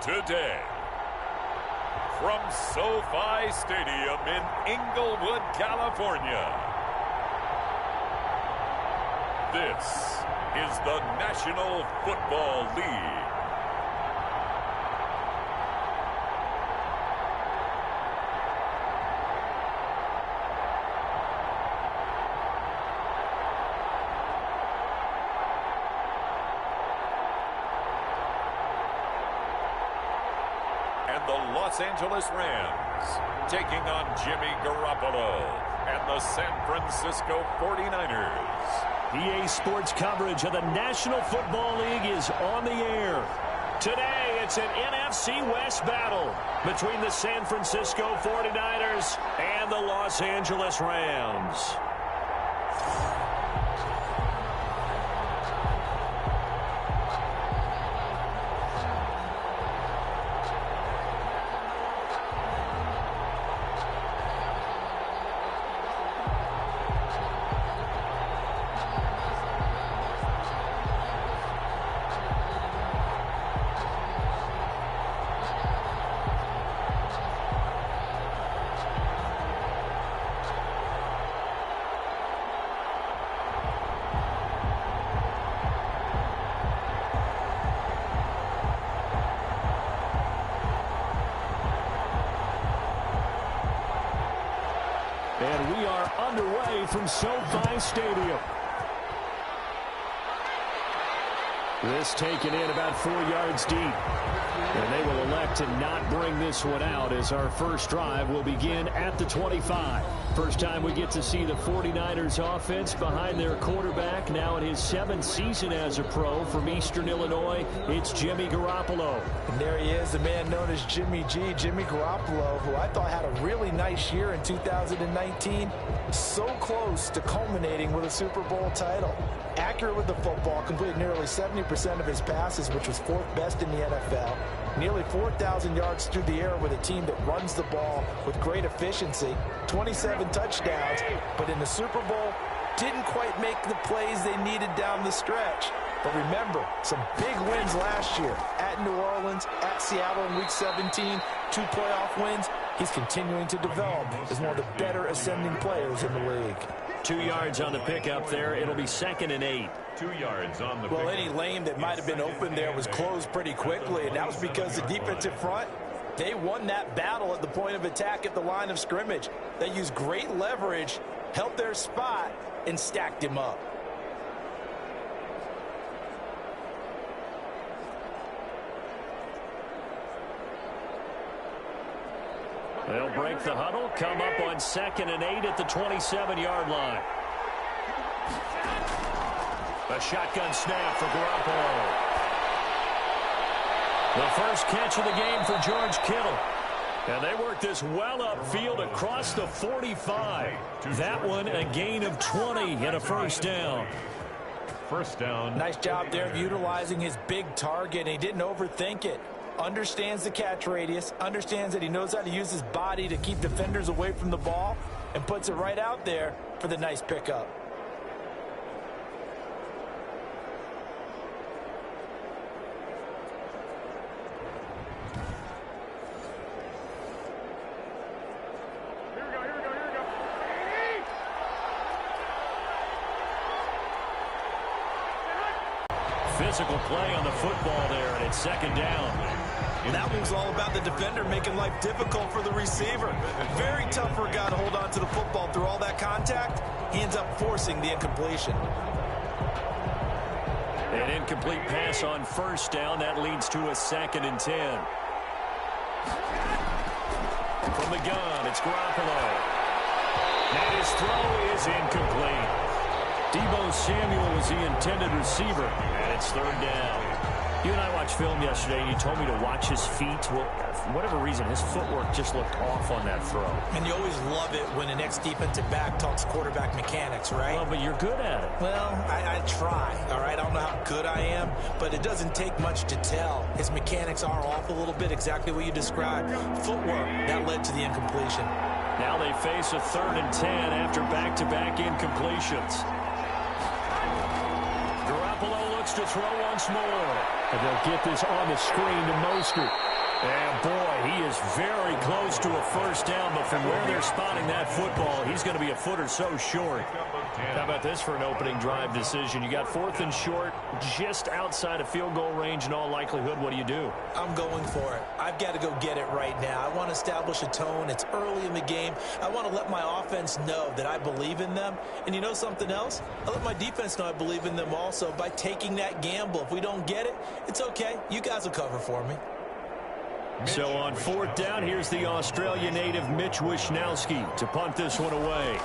today. From SoFi Stadium in Inglewood, California, this is the National Football League. And the Los Angeles Rams taking on Jimmy Garoppolo and the San Francisco 49ers. EA Sports coverage of the National Football League is on the air. Today, it's an NFC West battle between the San Francisco 49ers and the Los Angeles Rams. And we are underway from SoFi Stadium. This taken in about 4 yards deep. And they will elect to not bring this one out as our first drive will begin at the 25. First time we get to see the 49ers offense behind their quarterback. Now in his 7th season as a pro from Eastern Illinois, it's Jimmy Garoppolo. And there he is, the man known as Jimmy G, Jimmy Garoppolo, who I thought had a really nice year in 2019. So close to culminating with a Super Bowl title. Accurate with the football, completed nearly 70% of his passes, which was 4th best in the NFL. Nearly 4,000 yards through the air with a team that runs the ball with great efficiency. 27 touchdowns, but in the Super Bowl, didn't quite make the plays they needed down the stretch. But remember, some big wins last year. At New Orleans, at Seattle in Week 17, 2 playoff wins. He's continuing to develop as one of the better ascending players in the league. 2 yards on the pickup there. It'll be 2nd and 8. 2 yards on the Well, any lane that might have been open there was closed pretty quickly, and that was because the defensive front, they won that battle at the point of attack at the line of scrimmage. They used great leverage, held their spot, and stacked him up. They'll break the huddle, come up on 2nd and 8 at the 27-yard line. A shotgun snap for Garoppolo. The first catch of the game for George Kittle. And they work this well upfield across the 45. That one a gain of 20 and a first down. First down. Nice job there of utilizing his big target, and he didn't overthink it. Understands the catch radius, understands that he knows how to use his body to keep defenders away from the ball, and puts it right out there for the nice pickup. Physical play on the football there, and it's 2nd down. That one's all about the defender making life difficult for the receiver. Very tough for a guy to hold on to the football through all that contact. He ends up forcing the incompletion. An incomplete pass on first down. That leads to a 2nd and 10. From the gun, it's Garoppolo. And his throw is incomplete. Deebo Samuel was the intended receiver, and it's 3rd down. You and I watched film yesterday, and you told me to watch his feet. Well, for whatever reason, his footwork just looked off on that throw. And you always love it when an ex-defensive back talks quarterback mechanics, right? Well, but you're good at it. Well, I try, all right? I don't know how good I am, but it doesn't take much to tell. His mechanics are off a little bit, exactly what you described. Footwork, that led to the incompletion. Now they face a 3rd and 10 after back-to-back incompletions. Garoppolo looks to throw once more. And they'll get this on the screen to Mostert. And, boy, he is very close to a first down, but from where they're spotting that football, he's going to be a foot or so short. How about this for an opening drive decision? You got 4th and short, just outside of field goal range in all likelihood. What do you do? I'm going for it. I've got to go get it right now. I want to establish a tone. It's early in the game. I want to let my offense know that I believe in them. And you know something else? I let my defense know I believe in them also by taking that gamble. If we don't get it, it's okay. You guys will cover for me. So on 4th down, here's the Australia native Mitch Wishnowsky to punt this one away.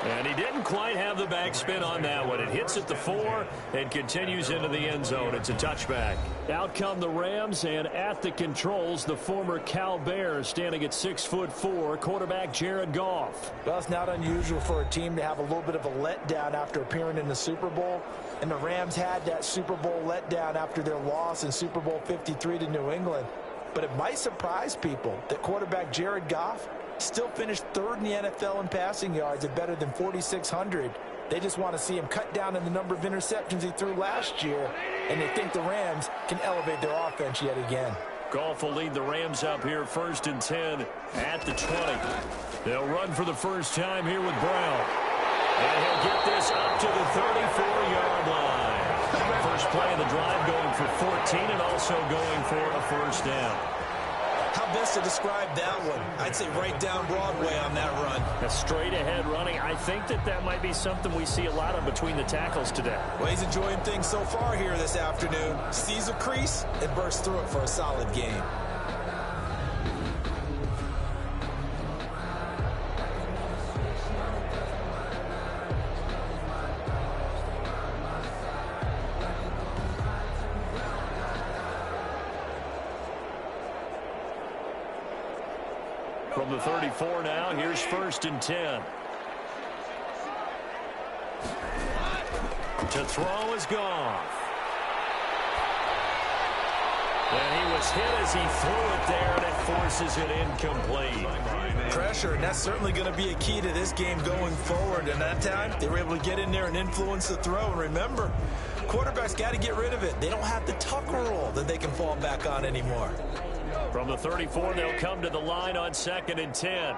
And he didn't quite have the backspin on that one. It hits at the 4 and continues into the end zone. It's a touchback. Out come the Rams, and at the controls, the former Cal Bear standing at 6'4", quarterback Jared Goff. Well, it's not unusual for a team to have a little bit of a letdown after appearing in the Super Bowl. And the Rams had that Super Bowl letdown after their loss in Super Bowl 53 to New England. But it might surprise people that quarterback Jared Goff still finished 3rd in the NFL in passing yards at better than 4,600. They just want to see him cut down on the number of interceptions he threw last year, and they think the Rams can elevate their offense yet again. Goff will lead the Rams up here 1st and 10 at the 20. They'll run for the first time here with Brown. And he'll get this up to the 34-yard line. First play of the drive going for 14 and also going for a first down. How best to describe that one? I'd say right down Broadway on that run. A straight-ahead running. I think that might be something we see a lot of between the tackles today. Well, he's enjoying things so far here this afternoon. Sees a crease and bursts through it for a solid game. From the 34 now, here's 1st and 10. To throw is Goff. And he was hit as he threw it there, and it forces it incomplete. Pressure, and that's certainly going to be a key to this game going forward. And that time, they were able to get in there and influence the throw. And remember, quarterbacks got to get rid of it. They don't have the tucker roll that they can fall back on anymore. From the 34, they'll come to the line on 2nd and 10.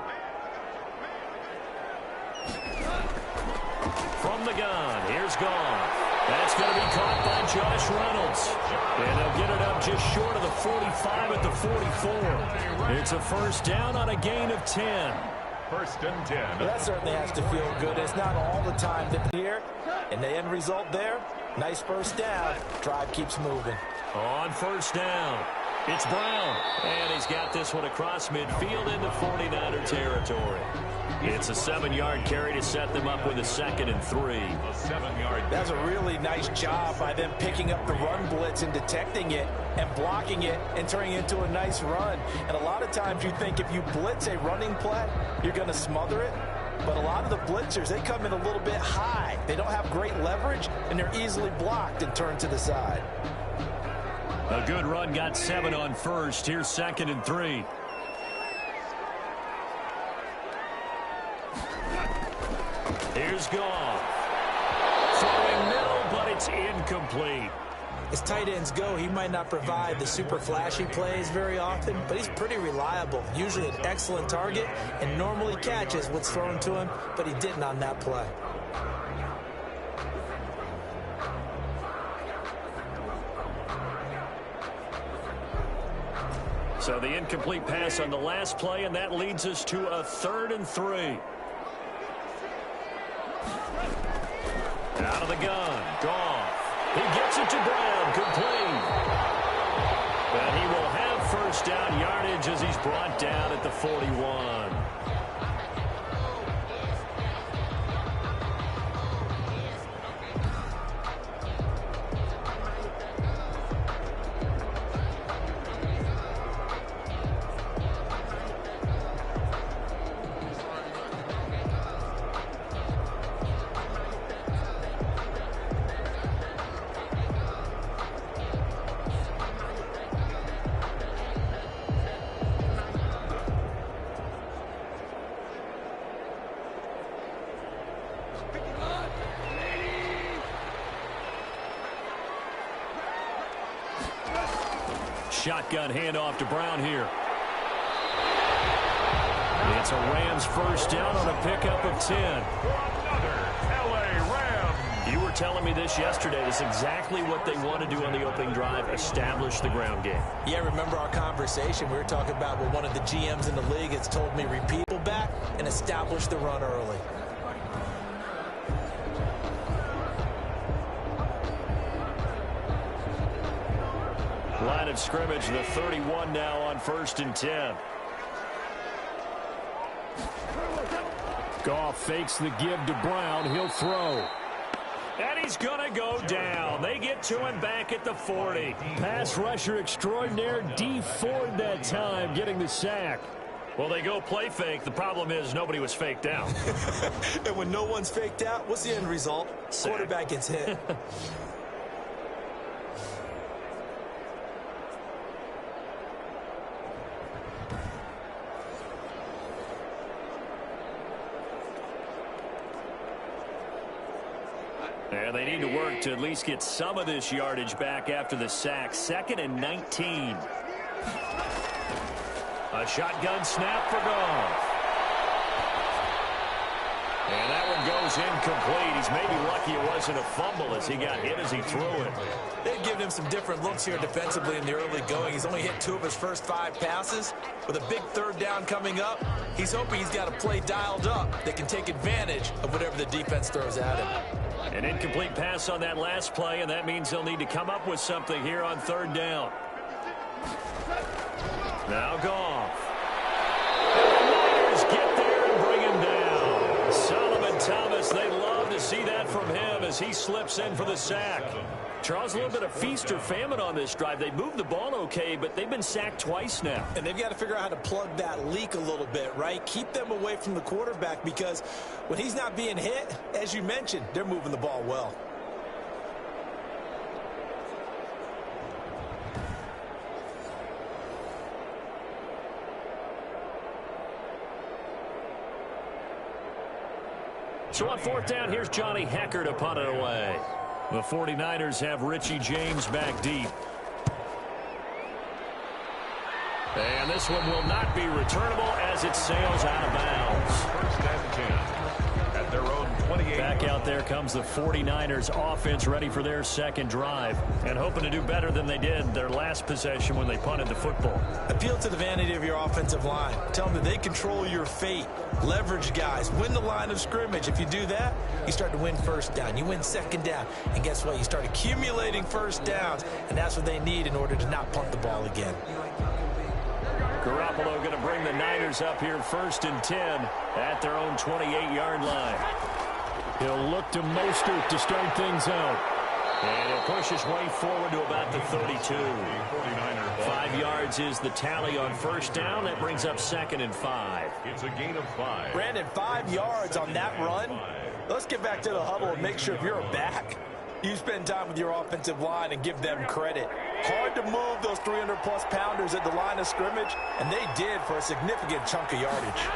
From the gun, here's Goff. That's going to be caught by Josh Reynolds. And they'll get it up just short of the 45 at the 44. It's a first down on a gain of 10. 1st and 10. Well, that certainly has to feel good. It's not all the time that here. And the end result there, nice first down. Drive keeps moving. On 1st down, it's Brown. And he's got this one across midfield into 49er territory. It's a 7-yard carry to set them up with a 2nd and 3. A 7-yard. That's a really nice job by them picking up the run blitz and detecting it and blocking it and turning it into a nice run. And a lot of times you think if you blitz a running play, you're going to smother it. But a lot of the blitzers, they come in a little bit high. They don't have great leverage, and they're easily blocked and turned to the side. A good run, got 7 on 1st. Here's 2nd and 3. Here's Goff. Throwing middle, but it's incomplete. As tight ends go, he might not provide the super flashy plays very often, but he's pretty reliable. Usually an excellent target and normally catches what's thrown to him, but he didn't on that play. So the incomplete pass on the last play, and that leads us to a 3rd and 3. Out of the gun, Goff. He gets it to Brown, complete. And he will have first down yardage as he's brought down at the 41. shotgun handoff to Brown here. It's a Rams first down on a pickup of 10. Another LA Rams. You were telling me this yesterday. This is exactly what they want to do on the opening drive, establish the ground game. Yeah, remember our conversation? We were talking about what one of the GMs in the league has told me, repeat back and establish the run early. Line of scrimmage, the 31 now on 1st and 10. Goff fakes the give to Brown. He'll throw. And he's going to go down. They get to him back at the 40. Pass rusher extraordinaire, D Ford that time, getting the sack. Well, they go play fake. The problem is nobody was faked out. And when no one's faked out, what's the end result? Sack. Quarterback gets hit. And they need to work to at least get some of this yardage back after the sack. 2nd and 19. A shotgun snap for Goff. And that one goes incomplete. He's maybe lucky it wasn't a fumble as he got hit as he threw it. They've given him some different looks here defensively in the early going. He's only hit 2 of his first 5 passes. With a big 3rd down coming up, he's hoping he's got a play dialed up that can take advantage of whatever the defense throws at him. An incomplete pass on that last play, and that means they'll need to come up with something here on 3rd down. Now Goff. And the Niners get there and bring him down. Solomon Thomas, they love to see that from him as he slips in for the sack. Charles, a little bit of feast or famine on this drive. They moved the ball okay, but they've been sacked twice now. And they've got to figure out how to plug that leak a little bit, right? Keep them away from the quarterback because when he's not being hit, as you mentioned, they're moving the ball well. So on 4th down, here's Johnny Hecker to punt it away. The 49ers have Richie James back deep. And this one will not be returnable as it sails out of bounds. 1st and 10 at their own 28. Back out there comes the 49ers offense ready for their 2nd drive and hoping to do better than they did their last possession when they punted the football. Appeal to the vanity of your offensive line. Tell them that they control your fate. Leverage guys. Win the line of scrimmage. If you do that, you start to win 1st down. You win 2nd down. And guess what? You start accumulating 1st downs. And that's what they need in order to not punt the ball again. Garoppolo going to bring the Niners up here 1st and 10 at their own 28-yard line. He'll look to Mostert to start things out. And he'll push his way forward to about the 32. 5 yards is the tally on 1st down. That brings up 2nd and 5. It's a gain of 5. Brandon, 5 yards on that run. Let's get back to the huddle and make sure if you're a back, you spend time with your offensive line and give them credit. Hard to move those 300-plus pounders at the line of scrimmage, and they did for a significant chunk of yardage.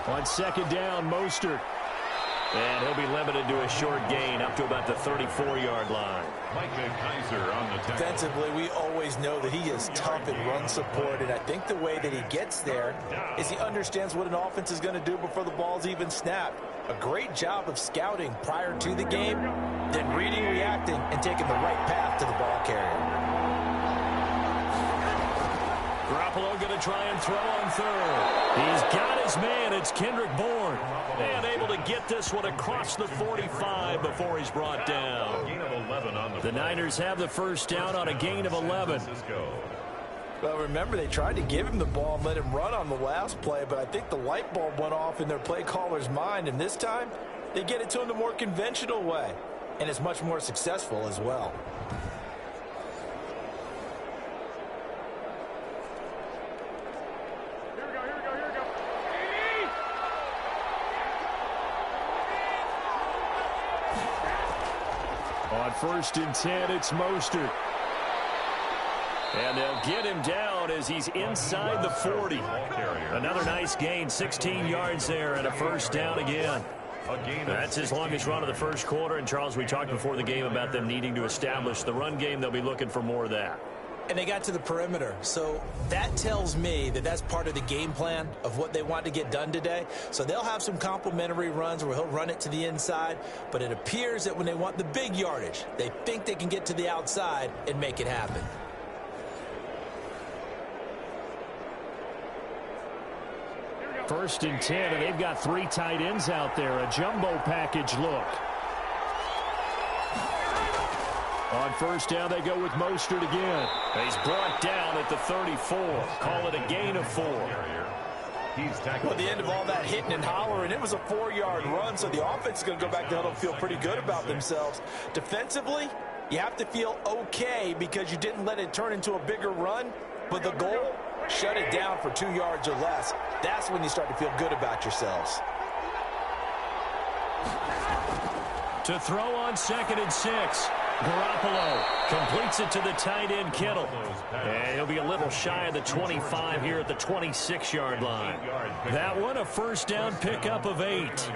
On 2nd down, Mostert. And he'll be limited to a short gain up to about the 34-yard line. Micah Kaiser on the tackle. Defensively, we always know that he is tough in run support, and I think the way that he gets there is he understands what an offense is going to do before the ball's even snapped. A great job of scouting prior to the game, then reading, reacting, and taking the right path to the ball carrier. Garoppolo going to try and throw on 3rd. He's got his man. It's Kendrick Bourne. And able to get this one across the 45 before he's brought down. Gain of 11 on The Niners have the 1st down on a gain of 11. Well, remember, they tried to give him the ball and let him run on the last play, but I think the light bulb went off in their play caller's mind, and this time they get it to him the more conventional way, and it's much more successful as well. On 1st and 10, it's Mostert. And they'll get him down as he's inside the 40. Another nice gain, 16 yards there, and a 1st down again. That's his longest run of the 1st quarter. And, Charles, we talked before the game about them needing to establish the run game. They'll be looking for more of that. And they got to the perimeter. So that tells me that that's part of the game plan of what they want to get done today. So they'll have some complementary runs where he'll run it to the inside. But it appears that when they want the big yardage, they think they can get to the outside and make it happen. First and 10, and they've got 3 tight ends out there. A jumbo package look. On first down, they go with Mostert again. He's brought down at the 34. Call it a gain of 4. Well, at the end of all that hitting and hollering, it was a 4-yard run, so the offense is going to go back down and feel pretty good about themselves. Defensively, you have to feel okay because you didn't let it turn into a bigger run, but the goal, shut it down for 2 yards or less. That's when you start to feel good about yourselves. To throw on 2nd and 6. Garoppolo completes it to the tight end, Kittle. And he'll be a little shy of the 25 here at the 26-yard line. That one, a first down pickup of 8.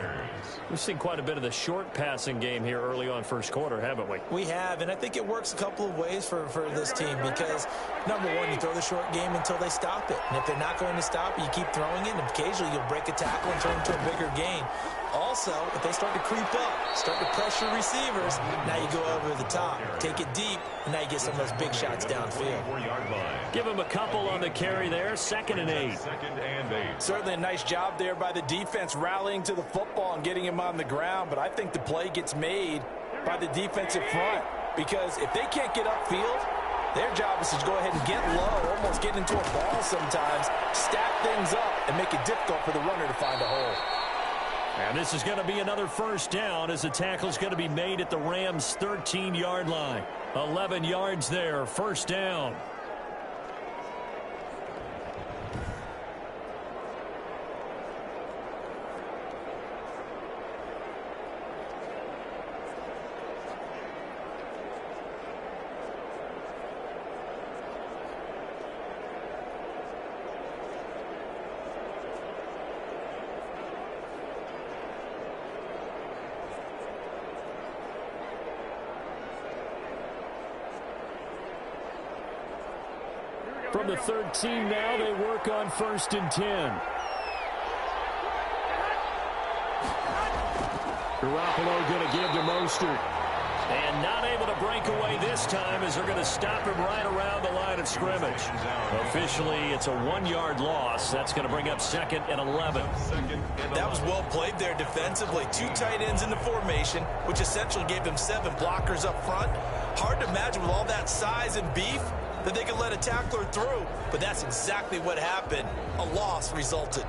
We've seen quite a bit of the short passing game here early on first quarter, haven't we? We have, and I think it works a couple of ways for this team because, number one, you throw the short game until they stop it. And if they're not going to stop it, you keep throwing it, and occasionally you'll break a tackle and turn it into a bigger gain. Also, if they start to creep up, start to pressure receivers, now you go over the top, take it deep, and now you get some of those big shots downfield. Give him a couple on the carry there, 2nd and 8. Certainly a nice job there by the defense rallying to the football and getting him on the ground, but I think the play gets made by the defensive front because if they can't get upfield, their job is to go ahead and get low, almost get into a ball sometimes, stack things up, and make it difficult for the runner to find a hole. And this is going to be another first down as the tackle is going to be made at the Rams' 13-yard line. 11 yards there, first down. From the 13 now, they work on 1st and 10. Garoppolo going to give to Mostert. And not able to break away this time as they're going to stop him right around the line of scrimmage. Officially, it's a 1-yard loss. That's going to bring up 2nd and 11. That was well played there defensively. 2 tight ends in the formation, which essentially gave them 7 blockers up front. Hard to imagine with all that size and beef that they could let a tackler through, but that's exactly what happened. A loss resulted.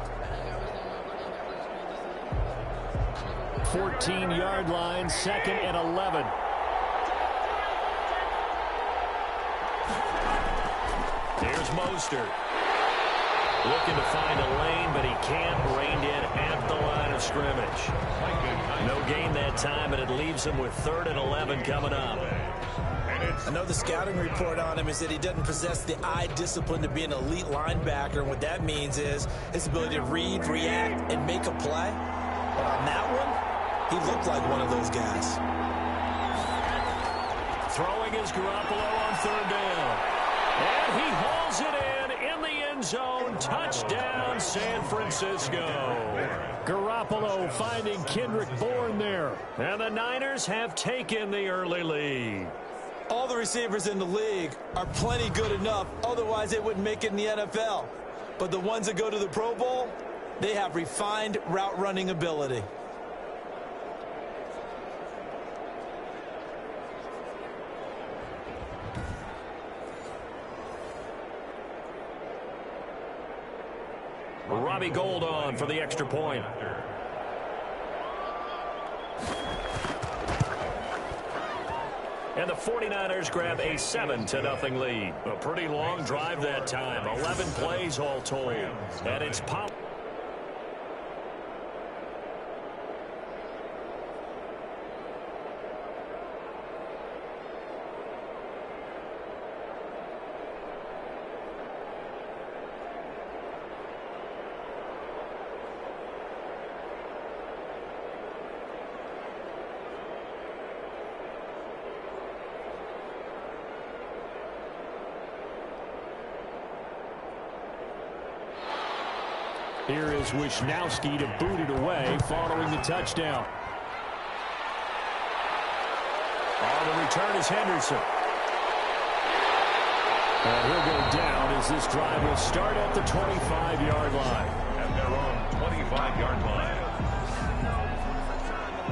14-yard line, 2nd and 11. Here's Mostert. Looking to find a lane, but he can't. Reined in at the line of scrimmage. No gain that time, but it leaves him with 3rd and 11 coming up. I know the scouting report on him is that he doesn't possess the eye discipline to be an elite linebacker. And what that means is his ability to read, react, and make a play. But on that one, he looked like one of those guys. Throwing is Garoppolo on 3rd down. And he hauls it in the end zone. Touchdown, San Francisco. Garoppolo finding Kendrick Bourne there. And the Niners have taken the early lead. All the receivers in the league are plenty good enough, otherwise they wouldn't make it in the NFL. But the ones that go to the Pro Bowl, they have refined route running ability. Robbie Gould on for the extra point. And the 49ers grab a 7-0 lead. A pretty long drive that time. 11 plays all told. And it's pop. Here is Wisnowski to boot it away following the touchdown. On the return is Henderson. And he'll go down as this drive will start at the 25-yard line. At their own 25-yard line.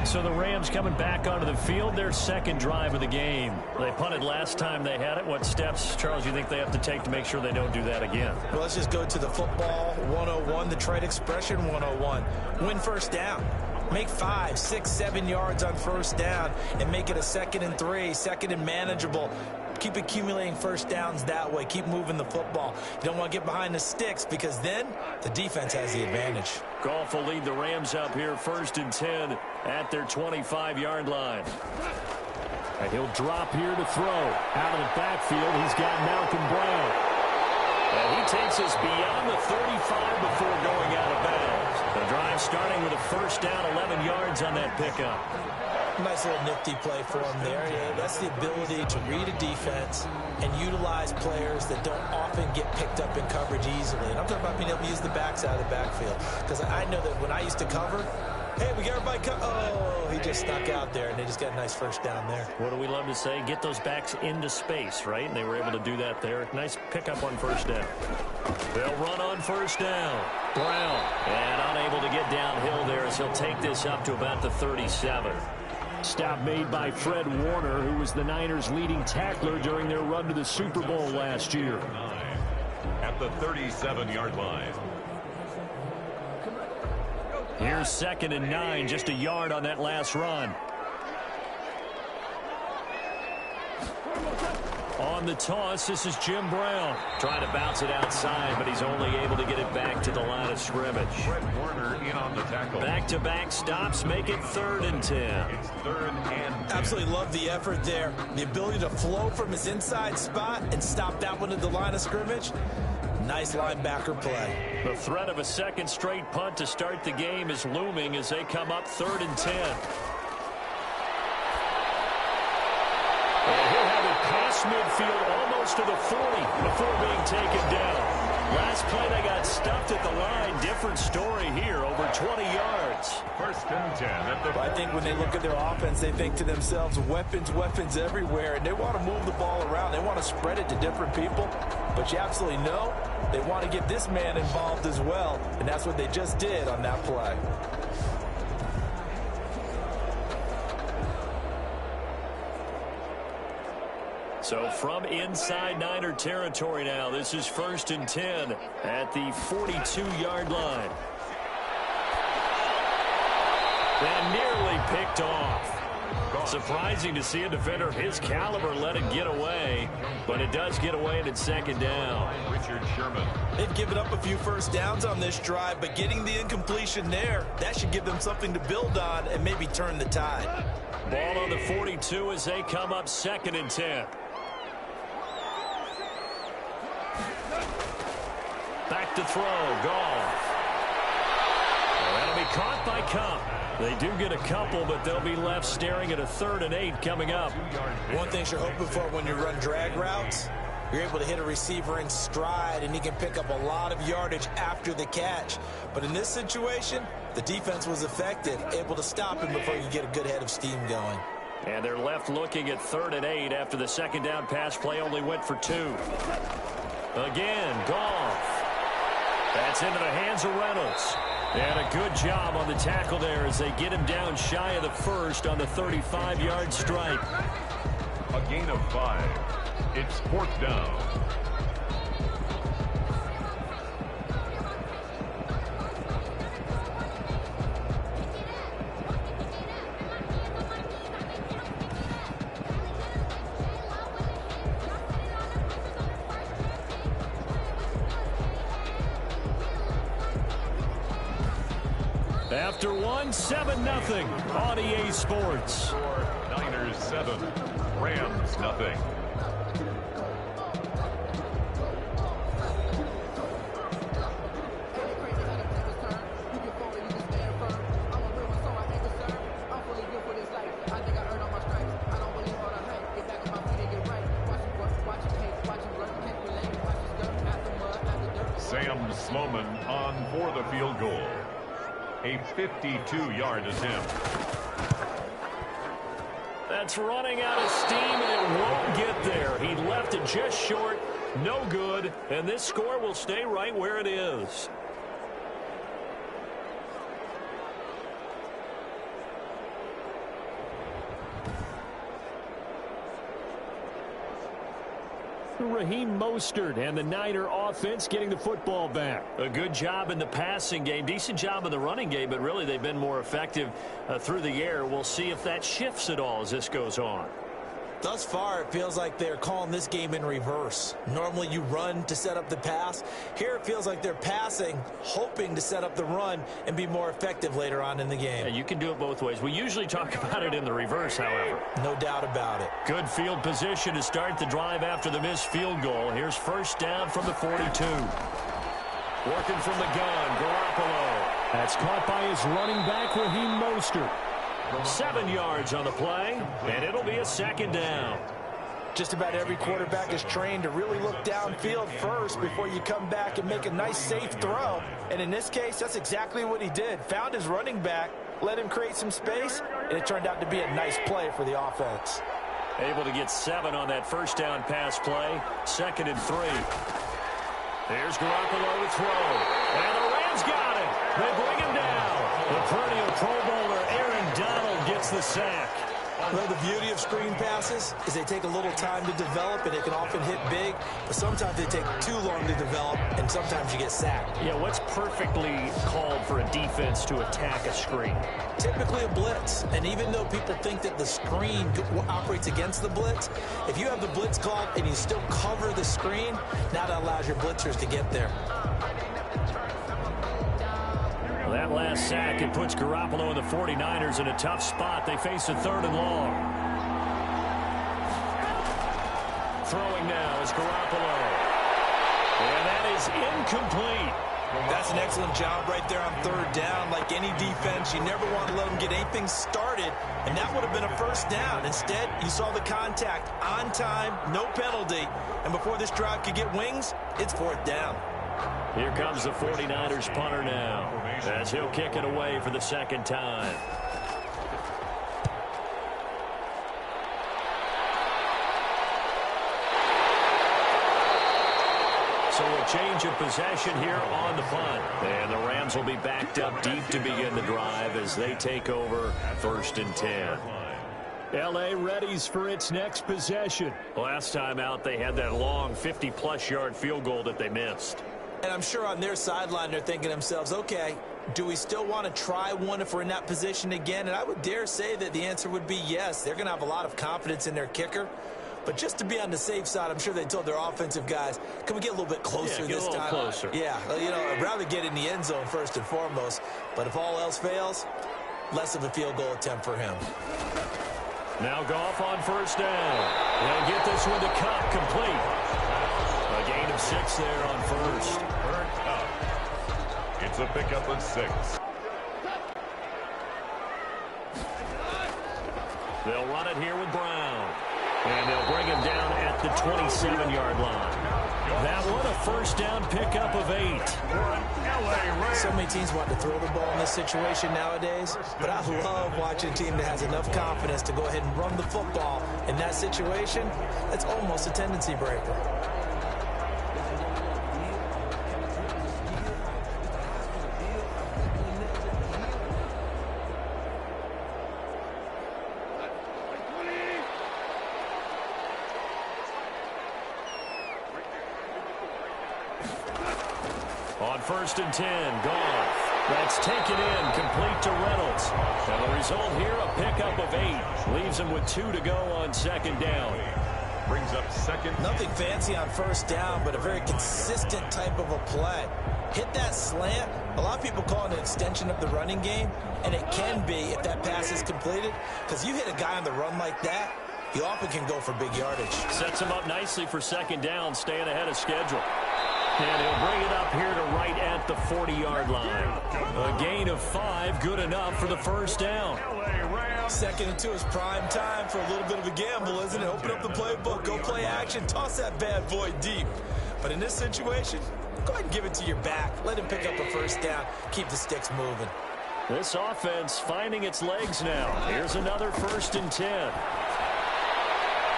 So the Rams coming back onto the field, their second drive of the game. They punted last time they had it. What steps, Charles, you think they have to take to make sure they don't do that again? Well, let's just go to the football 101, the trade expression 101. Win first down. Make 5, 6, 7 yards on first down and make it a 2nd and 3, 2nd and manageable. Keep accumulating first downs that way. Keep moving the football. You don't want to get behind the sticks because then the defense has the advantage. Goff will lead the Rams up here 1st and 10 at their 25-yard line. And he'll drop here to throw. Out of the backfield, he's got Malcolm Brown. And he takes us beyond the 35 before going out of bounds. The drive starting with a first down, 11 yards on that pickup. Nice little nifty play for him there. Yeah, that's the ability to read a defense and utilize players that don't often get picked up in coverage easily. And I'm talking about being able to use the backs out of the backfield. Because I know that when I used to cover, hey, we got everybody oh, he just snuck out there, and they just got a nice first down there. What do we love to say? Get those backs into space, right? And they were able to do that there. Nice pickup on first down. They'll run on first down. Brown, and unable to get downhill there as he'll take this up to about the 37. Stop made by Fred Warner, who was the Niners' leading tackler during their run to the Super Bowl last year. At the 37-yard line. Here's 2nd and 9, just a yard on that last run. On the toss, this is Jim Brown. Trying to bounce it outside, but he's only able to get it back to the line of scrimmage. Fred Warner in on the tackle. Back-to-back stops make it 3rd and 10. It's 3rd and 10. Absolutely love the effort there. The ability to flow from his inside spot and stop that one at the line of scrimmage. Nice linebacker play. The threat of a second straight punt to start the game is looming as they come up 3rd and 10. And he'll have it past midfield almost to the 40 before being taken down. Last play they got stuffed at the line. Different story here, over 20 yards. 1st and 10 at the... I think when they look at their offense, they think to themselves, weapons, weapons everywhere, and they want to move the ball around. They want to spread it to different people, but you absolutely know they want to get this man involved as well, and that's what they just did on that play. So from inside Niner territory now, this is 1st and 10 at the 42-yard line. And nearly picked off. Surprising to see a defender of his caliber let it get away, but it does get away and it's 2nd down. Richard Sherman. They've given up a few first downs on this drive, but getting the incompletion there, that should give them something to build on and maybe turn the tide. Ball on the 42 as they come up 2nd and 10. Back to throw, Goff. That'll be caught by Cup. They do get a couple, but they'll be left staring at a 3rd and 8 coming up. One thing you're hoping for when you run drag routes, you're able to hit a receiver in stride, and he can pick up a lot of yardage after the catch. But in this situation, the defense was affected, able to stop him before you get a good head of steam going. And they're left looking at 3rd and 8 after the 2nd down pass play only went for 2. Again, Goff. That's into the hands of Reynolds. And a good job on the tackle there as they get him down shy of the 1st on the 35-yard strike. A gain of 5. It's 4th down. After one, 7-0 on EA Sports. Niners 7, Rams nothing. Sam Sloman on for the field goal. A 52-yard attempt. That's running out of steam, and it won't get there. He left it just short. No good. And this score will stay right where it is. Raheem Mostert and the Niner offense getting the football back. A good job in the passing game, decent job in the running game, but really they've been more effective through the air. We'll see if that shifts at all as this goes on. Thus far, it feels like they're calling this game in reverse. Normally you run to set up the pass. Here it feels like they're passing, hoping to set up the run and be more effective later on in the game. Yeah, you can do it both ways. We usually talk about it in the reverse, however. No doubt about it. Good field position to start the drive after the missed field goal. Here's first down from the 42. Working from the gun, Garoppolo. That's caught by his running back, Raheem Mostert. 7 yards on the play, and it'll be a second down. Just about every quarterback is trained to really look downfield first before you come back and make a nice, safe throw. And in this case, that's exactly what he did. Found his running back, let him create some space, and it turned out to be a nice play for the offense. Able to get 7 on that first down pass play. 2nd and 3. Here's Garoppolo to throw. And the Rams got him. They bring him down. The perennial Pro Bowler Aaron Donald gets the sack. Well, the beauty of screen passes is they take a little time to develop, and they can often hit big, but sometimes they take too long to develop, and sometimes you get sacked. Yeah, what's perfectly called for a defense to attack a screen? Typically a blitz, and even though people think that the screen operates against the blitz, if you have the blitz called and you still cover the screen, now that allows your blitzers to get there. That last sack, it puts Garoppolo and the 49ers in a tough spot. They face a 3rd and long. Throwing now is Garoppolo. And that is incomplete. That's an excellent job right there on 3rd down. Like any defense, you never want to let them get anything started, and that would have been a first down. Instead, you saw the contact on time, no penalty, and before this drive could get wings, it's 4th down. Here comes the 49ers punter now, as he'll kick it away for the 2nd time. So a change of possession here on the punt. And the Rams will be backed up deep to begin the drive as they take over 1st and 10. L.A. readies for its next possession. Last time out, they had that long 50-plus yard field goal that they missed. And I'm sure on their sideline they're thinking to themselves, okay, do we still want to try one if we're in that position again? And I would dare say that the answer would be yes. They're going to have a lot of confidence in their kicker. But just to be on the safe side, I'm sure they told their offensive guys, can we get a little bit closer this time? Closer. Yeah, you know, I'd rather get in the end zone first and foremost. But if all else fails, less of a field goal attempt for him. Now Goff on 1st down. They'll get this one to Cup complete. A gain of 6 there on 1st. It's a pickup of 6. They'll run it here with Brown. And they'll bring him down at the 27-yard line. That one a 1st down pickup of 8. So many teams want to throw the ball in this situation nowadays, but I love watching a team that has enough confidence to go ahead and run the football. In that situation, it's almost a tendency breaker. On 1st and 10, Goff. That's taken in, complete to Reynolds. And the result here, a pickup of 8. Leaves him with 2 to go on 2nd down. Brings up 2nd. Nothing fancy on 1st down, but a very consistent type of a play. Hit that slant. A lot of people call it an extension of the running game, and it can be if that pass is completed, because you hit a guy on the run like that, you often can go for big yardage. Sets him up nicely for 2nd down, staying ahead of schedule. And he'll bring it up here to right at the 40-yard line. A gain of 5, good enough for the first down. 2nd and 2 is prime time for a little bit of a gamble, isn't it? Open up the playbook, go play action, toss that bad boy deep. But in this situation, go ahead and give it to your back. Let him pick up a first down. Keep the sticks moving. This offense finding its legs now. Here's another 1st and 10.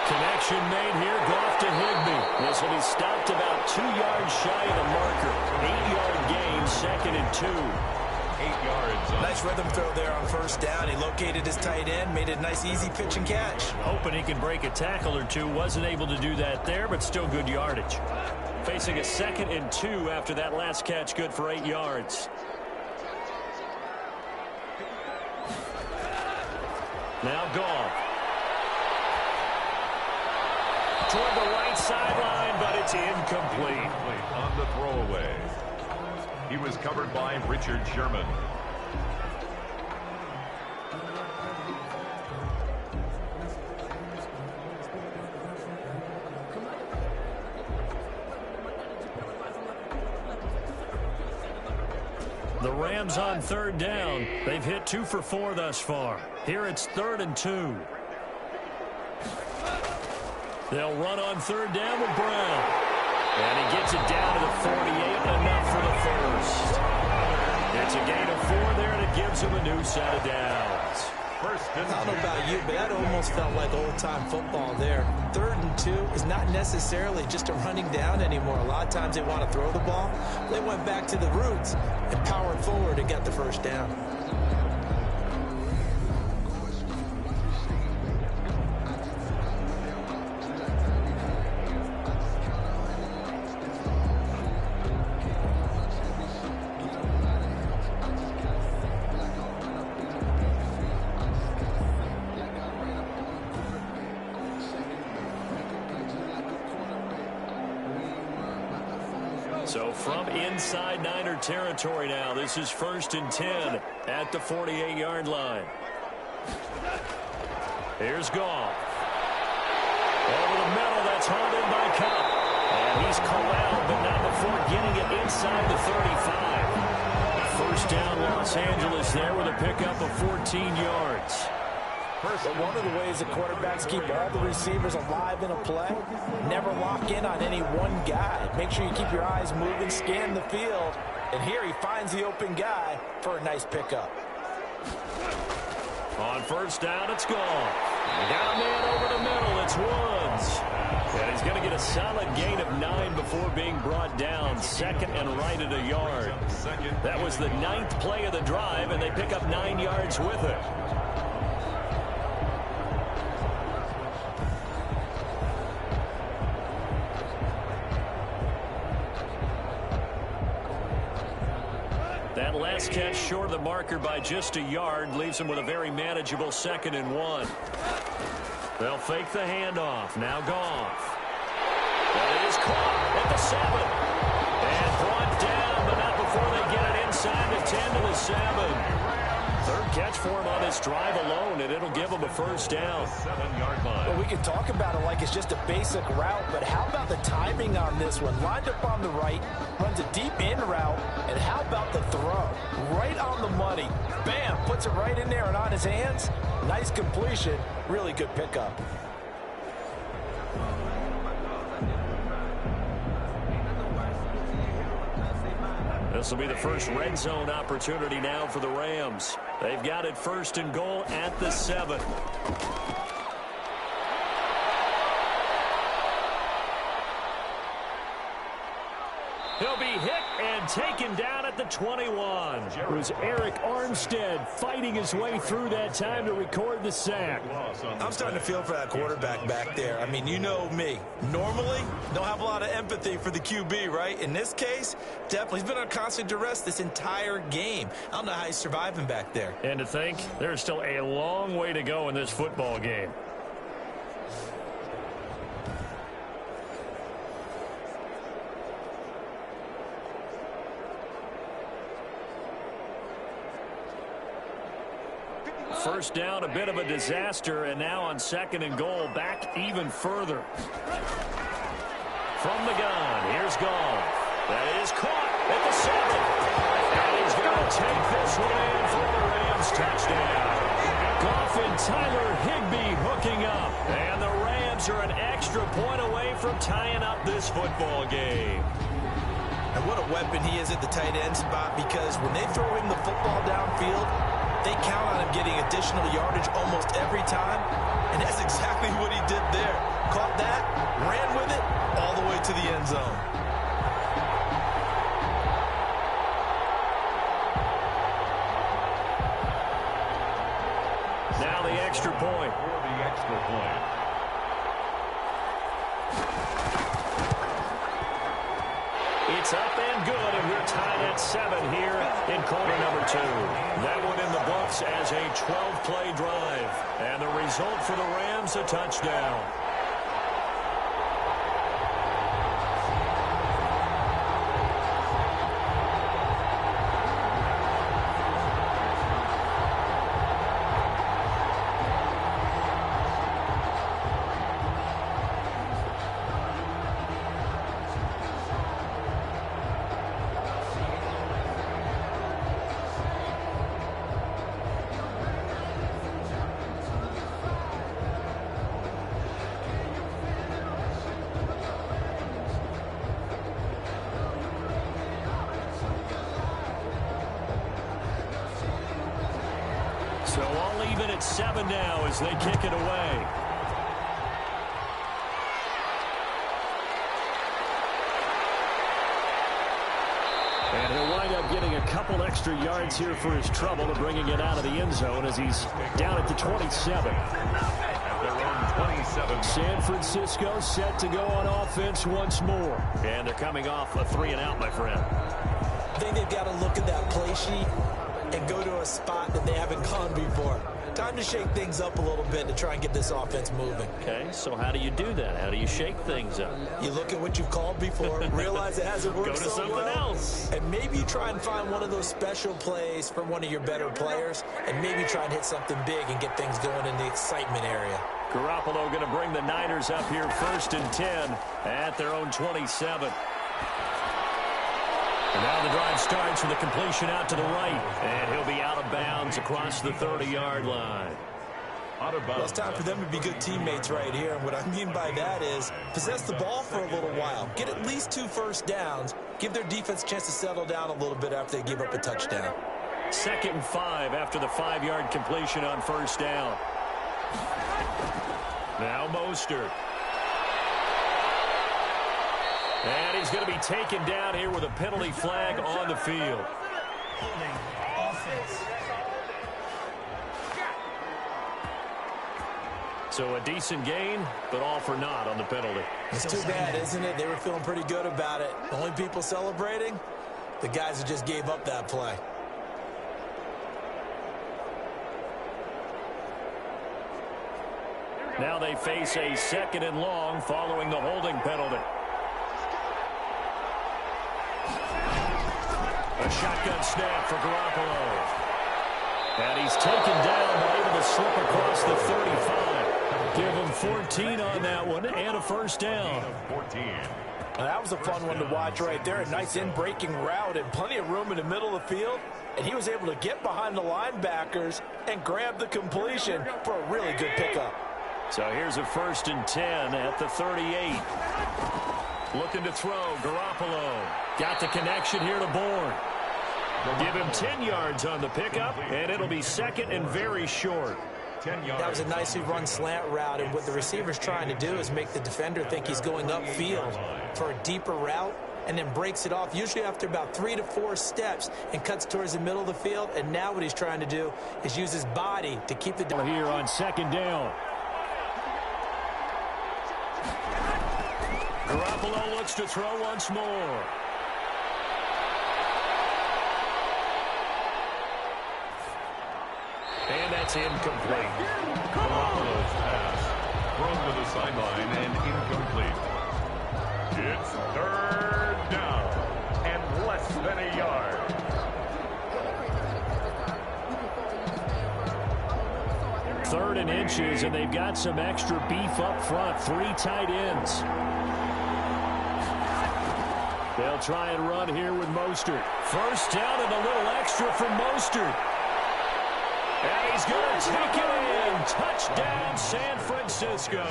Connection made here. Goff to Higbee. This will be stopped about 2 yards shy of the marker. 8-yard gain, 2nd and 2. 8 yards. Nice rhythm throw there on first down. He located his tight end, made it a nice easy pitch and catch. Hoping he can break a tackle or two. Wasn't able to do that there, but still good yardage. Facing a 2nd and 2 after that last catch, good for 8 yards. Now Goff. Toward the right sideline, but it's incomplete. On the throwaway. He was covered by Richard Sherman. The Rams on 3rd down. They've hit 2 for 4 thus far. Here it's 3rd and 2. They'll run on 3rd down with Brown. And he gets it down to the 48, enough for the first. It's a gain of 4 there, and it gives him a new set of downs. I don't know about you, but that almost felt like old-time football there. 3rd and 2 is not necessarily just a running down anymore. A lot of times they want to throw the ball. They went back to the roots and powered forward and got the first down. So from inside Niner territory now, this is 1st and 10 at the 48-yard line. Here's Goff. Over the middle, that's hauled in by Cup. And he's corralled, but not before getting it inside the 35. First down, Los Angeles there with a pickup of 14 yards. But one of the ways that quarterbacks keep all the receivers alive in a play, never lock in on any one guy. Make sure you keep your eyes moving, scan the field. And here he finds the open guy for a nice pickup. On first down, it's gone. Got a man over the middle. It's Woods. And he's going to get a solid gain of 9 before being brought down. 2nd and right at a yard. That was the 9th play of the drive, and they pick up 9 yards with it. That last catch short of the marker by just a yard leaves him with a very manageable 2nd and 1. They'll fake the handoff. Now Goff. That is caught at the 7. And brought down, but not before they get it inside the 10 to the 7. 3rd catch for him on this drive alone, and it'll give him a first down. 7-yard line. Well, we can talk about it like it's just a basic route, but how about the timing on this one? Lined up on the right, runs a deep in route, and how about the throw? Right on the money. Bam, puts it right in there and on his hands. Nice completion, really good pickup. This will be the first red zone opportunity now for the Rams. They've got it 1st and goal at the 7. He'll be hit and taken down at the 21. It was Eric Armstead fighting his way through that time to record the sack. I'm starting to feel for that quarterback back there. I mean, you know me. Normally, don't have a lot of empathy for the QB, right? In this case, definitely. He's been on constant duress this entire game. I don't know how he's surviving back there. And to think, there's still a long way to go in this football game. First down, a bit of a disaster, and now on 2nd and goal, back even further. From the gun, here's Goff. That is caught at the 7. And he's going to take this one in for the Rams touchdown. Goff and Tyler Higbee hooking up. And the Rams are an extra point away from tying up this football game. And what a weapon he is at the tight end spot, because when they throw him the football downfield, they count on him getting additional yardage almost every time. And that's exactly what he did there. Caught that, ran with it, all the way to the end zone. Now the extra point. For the extra point. It's up and good, and we're tied at 7 here in quarter number 2. That one in the books as a 12-play drive. And the result for the Rams, a touchdown. So all even at 7 now as they kick it away. And he'll wind up getting a couple extra yards here for his trouble to bringing it out of the end zone as he's down at the 27. At their own 27. San Francisco set to go on offense once more. And they're coming off a 3-and-out, my friend. I think they've got to look at that play sheet and go to a spot that they haven't gone before. Time to shake things up a little bit to try and get this offense moving. Okay, so how do you do that? How do you shake things up? You look at what you've called before, realize it hasn't worked Go to so something well, else. and maybe you try and find one of those special plays from one of your better players, and maybe try and hit something big and get things going in the excitement area. Garoppolo going to bring the Niners up here 1st and 10 at their own 27. And now the drive starts with a completion out to the right. And he'll be out of bounds across the 30-yard line. Out of bounds. Well, it's time for them to be good teammates right here. And what I mean by that is possess the ball for a little while. Get at least 2 first downs. Give their defense a chance to settle down a little bit after they give up a touchdown. 2nd and 5 after the 5-yard completion on 1st down. Now Mostert. And he's going to be taken down here with a penalty flag on the field. So a decent gain, but all for naught on the penalty. It's too bad, isn't it? They were feeling pretty good about it. The only people celebrating, the guys who just gave up that play. Now they face a 2nd and long following the holding penalty. A shotgun snap for Garoppolo. And he's taken down, but able to slip across the 35. Give him 14 on that one and a 1st down. 14. Now, that was a fun one to watch right there. A nice in-breaking route and plenty of room in the middle of the field. And he was able to get behind the linebackers and grab the completion for a really good pickup. So here's a 1st and 10 at the 38. Looking to throw, Garoppolo. Got the connection here to Bourne. Give him 10 yards on the pickup, and it'll be 2nd and very short. 10 yards. That was a nicely run slant route, and what the receiver's trying to do is make the defender think he's going upfield for a deeper route, and then breaks it off, usually after about 3 to 4 steps, and cuts towards the middle of the field. And now what he's trying to do is use his body to keep the... Here on 2nd down. Garoppolo looks to throw once more. And that's incomplete. Garoppolo's pass thrown to the sideline and incomplete. It's 3rd down and less than a yard. Third and inches, and they've got some extra beef up front. 3 tight ends. They'll try and run here with Mostert. First down and a little extra from Mostert. And he's going to take it in. Touchdown, San Francisco.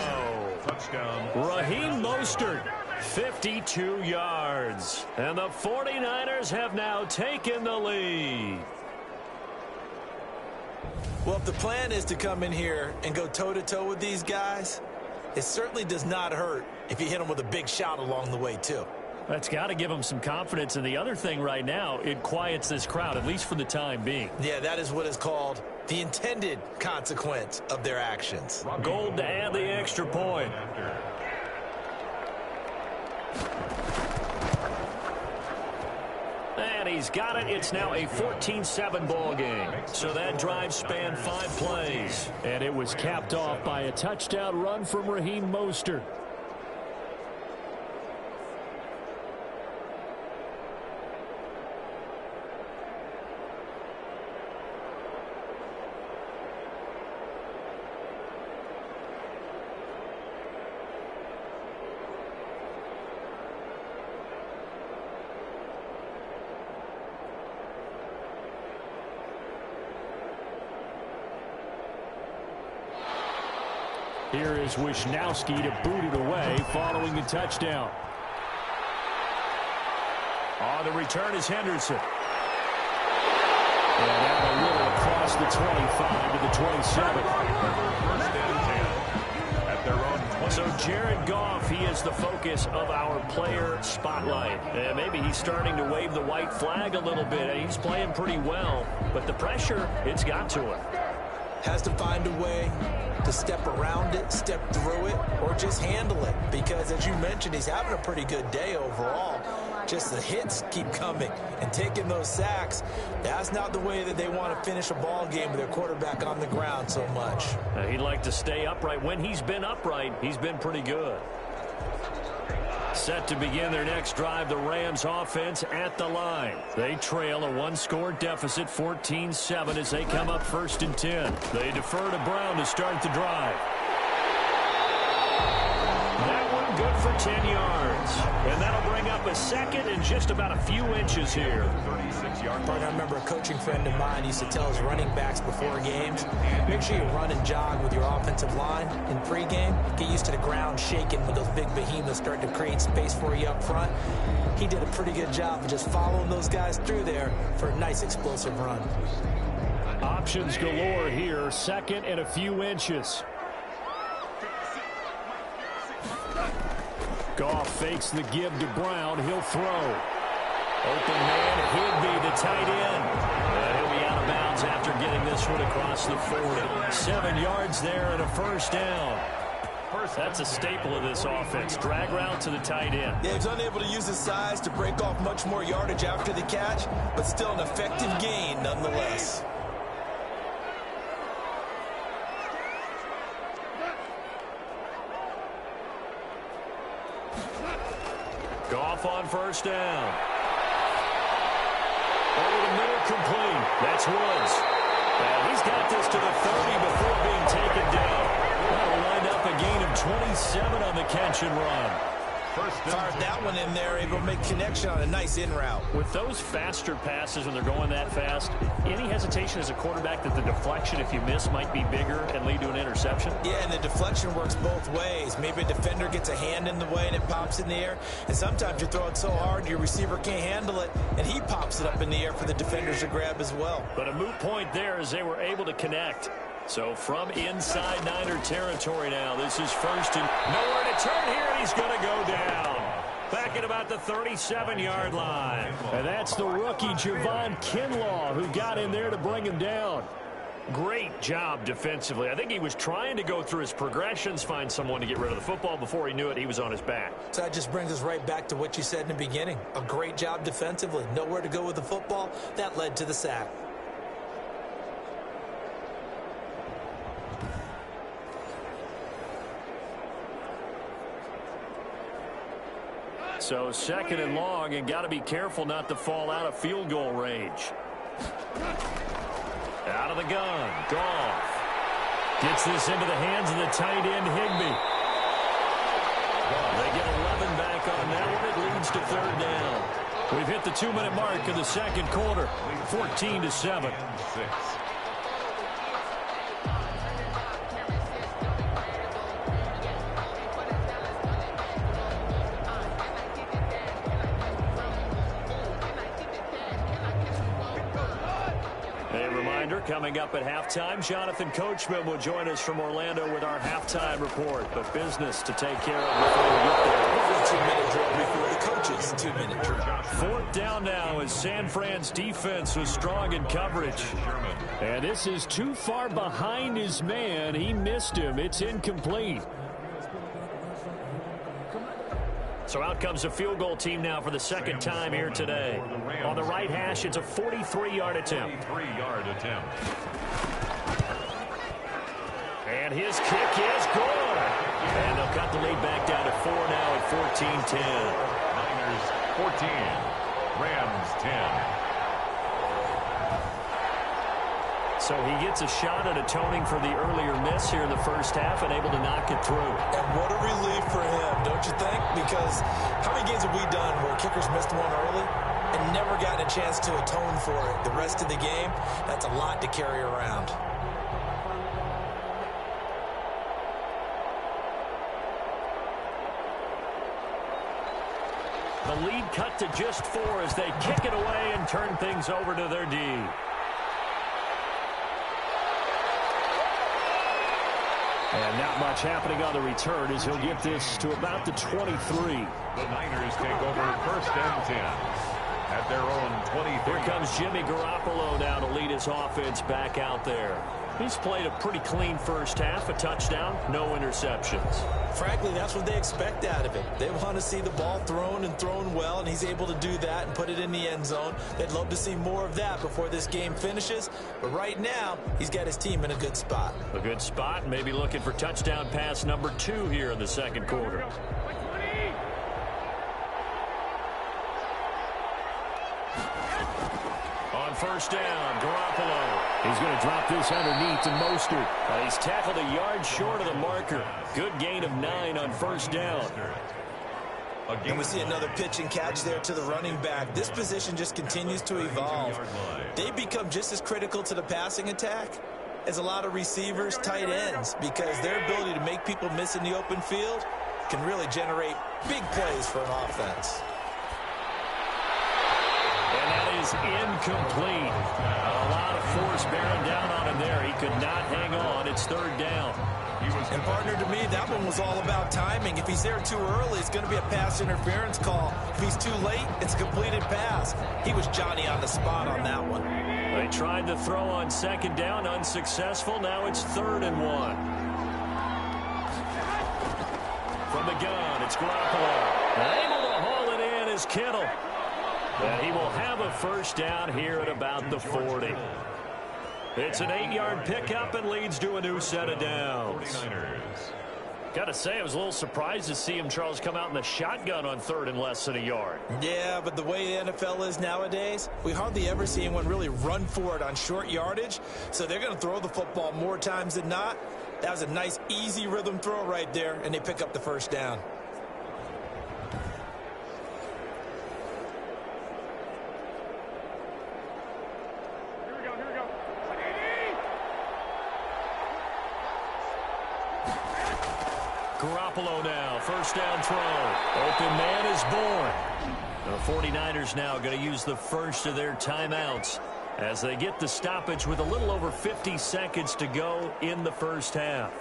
Touchdown. Raheem Mostert, 52 yards. And the 49ers have now taken the lead. Well, if the plan is to come in here and go toe-to-toe with these guys, it certainly does not hurt if you hit them with a big shot along the way, too. That's got to give them some confidence. And the other thing right now, it quiets this crowd, at least for the time being. Yeah, that is what is called the intended consequence of their actions. Gold to add the extra point. And he's got it. It's now a 14-7 ball game. So that drive spanned 5 plays. And it was capped off by a touchdown run from Raheem Mostert. Here is Wisnowski to boot it away following the touchdown. On the return is Henderson. And out a little across the 25 to the 27. First and 10 at their own 20. So Jared Goff, he is the focus of our player spotlight. And maybe he's starting to wave the white flag a little bit. He's playing pretty well, but the pressure, it's got to him. Has to find a way to step around it, step through it, or just handle it. Because, as you mentioned, he's having a pretty good day overall. Just the hits keep coming and taking those sacks. That's not the way that they want to finish a ball game with their quarterback on the ground so much. He'd like to stay upright. When he's been upright, he's been pretty good. Set to begin their next drive, the Rams offense at the line. They trail a 1-score deficit, 14-7, as they come up 1st and 10. They defer to Brown to start the drive. That one good for 10 yards. And that'll bring up a second and just about a few inches here. 36-yard I remember a coaching friend of mine used to tell his running backs before games, make sure you run and jog with your offensive line in pregame. Get used to the ground shaking with those big behemoths starting to create space for you up front. He did a pretty good job of just following those guys through there for a nice explosive run. Options galore here, second and a few inches. Goff fakes the give to Brown. He'll throw. Open man, Higby, the tight end. He'll be out of bounds after getting this one across the 40. 7 yards there and a first down. That's a staple of this offense. Drag route to the tight end. Yeah, he's unable to use his size to break off much more yardage after the catch, but still an effective gain nonetheless. Goff on first down. Over the middle, complete. That's Woods. And he's got this to the 30 before being taken down. That'll wind up a gain of 27 on the catch and run. Fired that one in there, able to make connection on a nice in route. With those faster passes when they're going that fast, any hesitation as a quarterback that the deflection, if you miss, might be bigger and lead to an interception? Yeah, and the deflection works both ways. Maybe a defender gets a hand in the way and it pops in the air. And sometimes you throw it so hard your receiver can't handle it, and he pops it up in the air for the defenders to grab as well. But a moot point there as they were able to connect. So from inside Niner territory now, this is first and nowhere to turn here, and he's going to go down. Back at about the 37-yard line. And that's the rookie, Javon Kinlaw, who got in there to bring him down. Great job defensively. I think he was trying to go through his progressions, find someone to get rid of the football. Before he knew it, he was on his back. So that just brings us right back to what you said in the beginning. A great job defensively. Nowhere to go with the football. That led to the sack. So second and long, and got to be careful not to fall out of field goal range. Out of the gun, Goff. Gets this into the hands of the tight end, Higby. They get 11 back on that one. It leads leads to third down. We've hit the 2-minute mark of the second quarter, 14-7. Coming up at halftime, Jonathan Coachman will join us from Orlando with our halftime report. But business to take care of before we get there. 2-minute drill before the coaches' 2-minute drill. Fourth down now as San Fran's defense was strong in coverage. And this is too far behind his man. He missed him. It's incomplete. So out comes a field goal team now for the second time here today. On the right hash, it's a 43-yard attempt. And his kick is good. And they'll cut the lead back down to 4 now at 14-10. Niners 14, Rams 10. So he gets a shot at atoning for the earlier miss here in the first half and able to knock it through. And what a relief for him, don't you think? Because how many games have we done where kickers missed one early and never gotten a chance to atone for it the rest of the game? That's a lot to carry around. The lead cut to just 4 as they kick it away and turn things over to their D. And not much happening on the return as he'll get this to about the 23. The Niners take over first and 10 at their own 23. Here comes Jimmy Garoppolo now to lead his offense back out there. He's played a pretty clean first half, a touchdown, no interceptions. Frankly, that's what they expect out of him. They want to see the ball thrown and thrown well, and he's able to do that and put it in the end zone. They'd love to see more of that before this game finishes. But right now, he's got his team in a good spot. A good spot, maybe looking for touchdown pass number 2 here in the second quarter. On first down, Garoppolo. He's going to drop this underneath to Mostert. He's tackled a yard short of the marker. Good gain of 9 on first down. And we see another pitch and catch there to the running back. This position just continues to evolve. They become just as critical to the passing attack as a lot of receivers, tight ends, because their ability to make people miss in the open field can really generate big plays for an offense. And that is incomplete. A lot of force bearing down on him there. He could not hang on. It's third down. And partner, to me, that one was all about timing. If he's there too early, it's going to be a pass interference call. If he's too late, it's a completed pass. He was Johnny on the spot on that one. They tried to throw on second down, unsuccessful. Now it's 3rd and 1. From the gun, it's Garoppolo. Able to haul it in is Kittle. And he will have a first down here at about the 40. It's an 8-yard pickup and leads to a new set of downs. Got to say, I was a little surprised to see him, Charles, come out in the shotgun on 3rd and less than a yard. Yeah, but the way the NFL is nowadays, we hardly ever see anyone really run for it on short yardage. So they're going to throw the football more times than not. That was a nice, easy rhythm throw right there, and they pick up the first down. Garoppolo now, first down throw. Open man is born. The 49ers now going to use the first of their timeouts as they get the stoppage with a little over 50 seconds to go in the first half.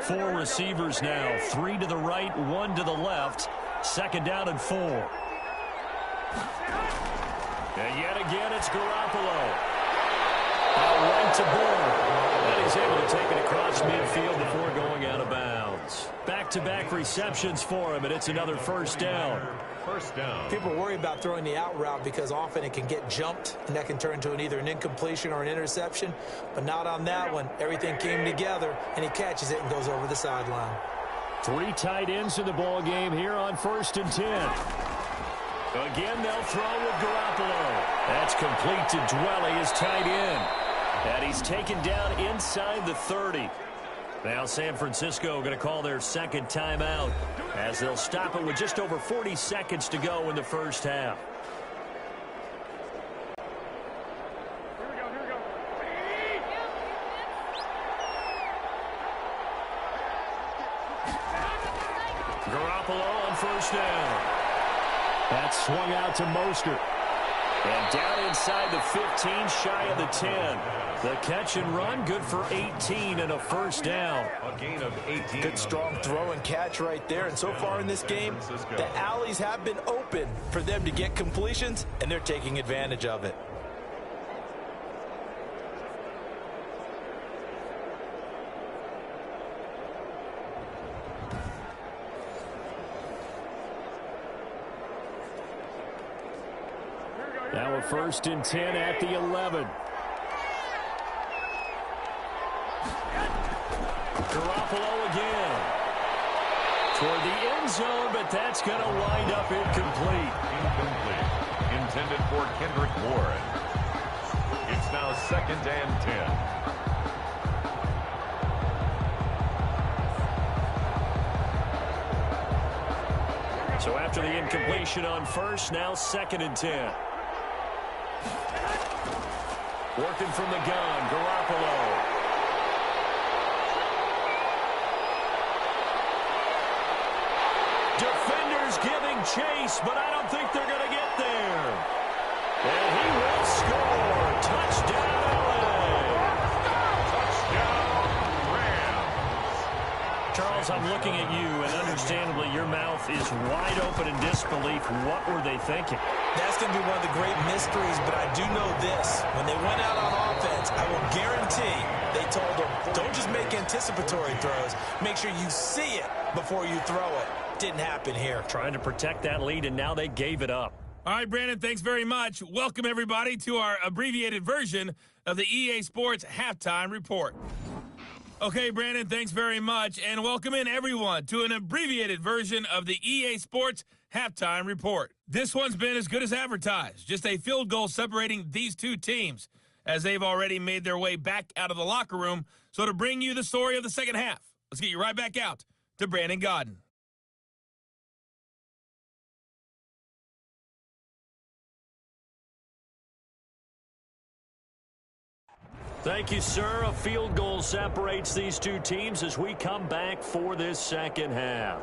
Four receivers now, 3 to the right, 1 to the left. Second down and 4. And yet again, it's Garoppolo. Right to Bourne. And he's able to take it across midfield before going out of bounds. Back-to-back receptions for him, and it's another first down. First down. People worry about throwing the out route because often it can get jumped, and that can turn into either an incompletion or an interception. But not on that one. Everything came together, and he catches it and goes over the sideline. 3 tight ends in the ball game here on 1st and 10. Again, they'll throw with Garoppolo. And That's complete to Dwelly, his tight end. And he's taken down inside the 30. Now San Francisco going to call their second timeout as they'll stop it with just over 40 seconds to go in the first half. Garoppolo on first down. That's swung out to Mostert. And down inside the 15, shy of the 10. The catch and run, good for 18 and a first down. A gain of 18. Good strong throw and catch right there. And so far in this game, the alleys have been open for them to get completions, and they're taking advantage of it. Now a 1st and 10 at the 11. Garoppolo again. Toward the end zone, but that's going to wind up incomplete. Incomplete. Intended for Kendrick Warren. It's now 2nd and 10. So after the incompletion on first, now 2nd and 10. Working from the gun, Garoppolo. Defenders giving chase, but I don't think they're going to get there. And he will score. Touchdown, LA. Touchdown, Rams. Charles, I'm looking at you, and understandably your mouth is wide open in disbelief. What were they thinking? That's going to be one of the great mysteries, but I do know this. When they went out on offense, I will guarantee they told them, don't just make anticipatory throws. Make sure you see it before you throw it. Didn't happen here. Trying to protect that lead, and now they gave it up. All right, Brandon, thanks very much. Welcome, everybody, to our abbreviated version of the EA Sports Halftime Report. Okay, Brandon, thanks very much, and welcome in, everyone, to an abbreviated version of the EA Sports Halftime Report. This one's been as good as advertised, just a field goal separating these two teams, as they've already made their way back out of the locker room. So to bring you the story of the second half, let's get you right back out to Brandon Godden. Thank you, sir. A field goal separates these two teams as we come back for this second half.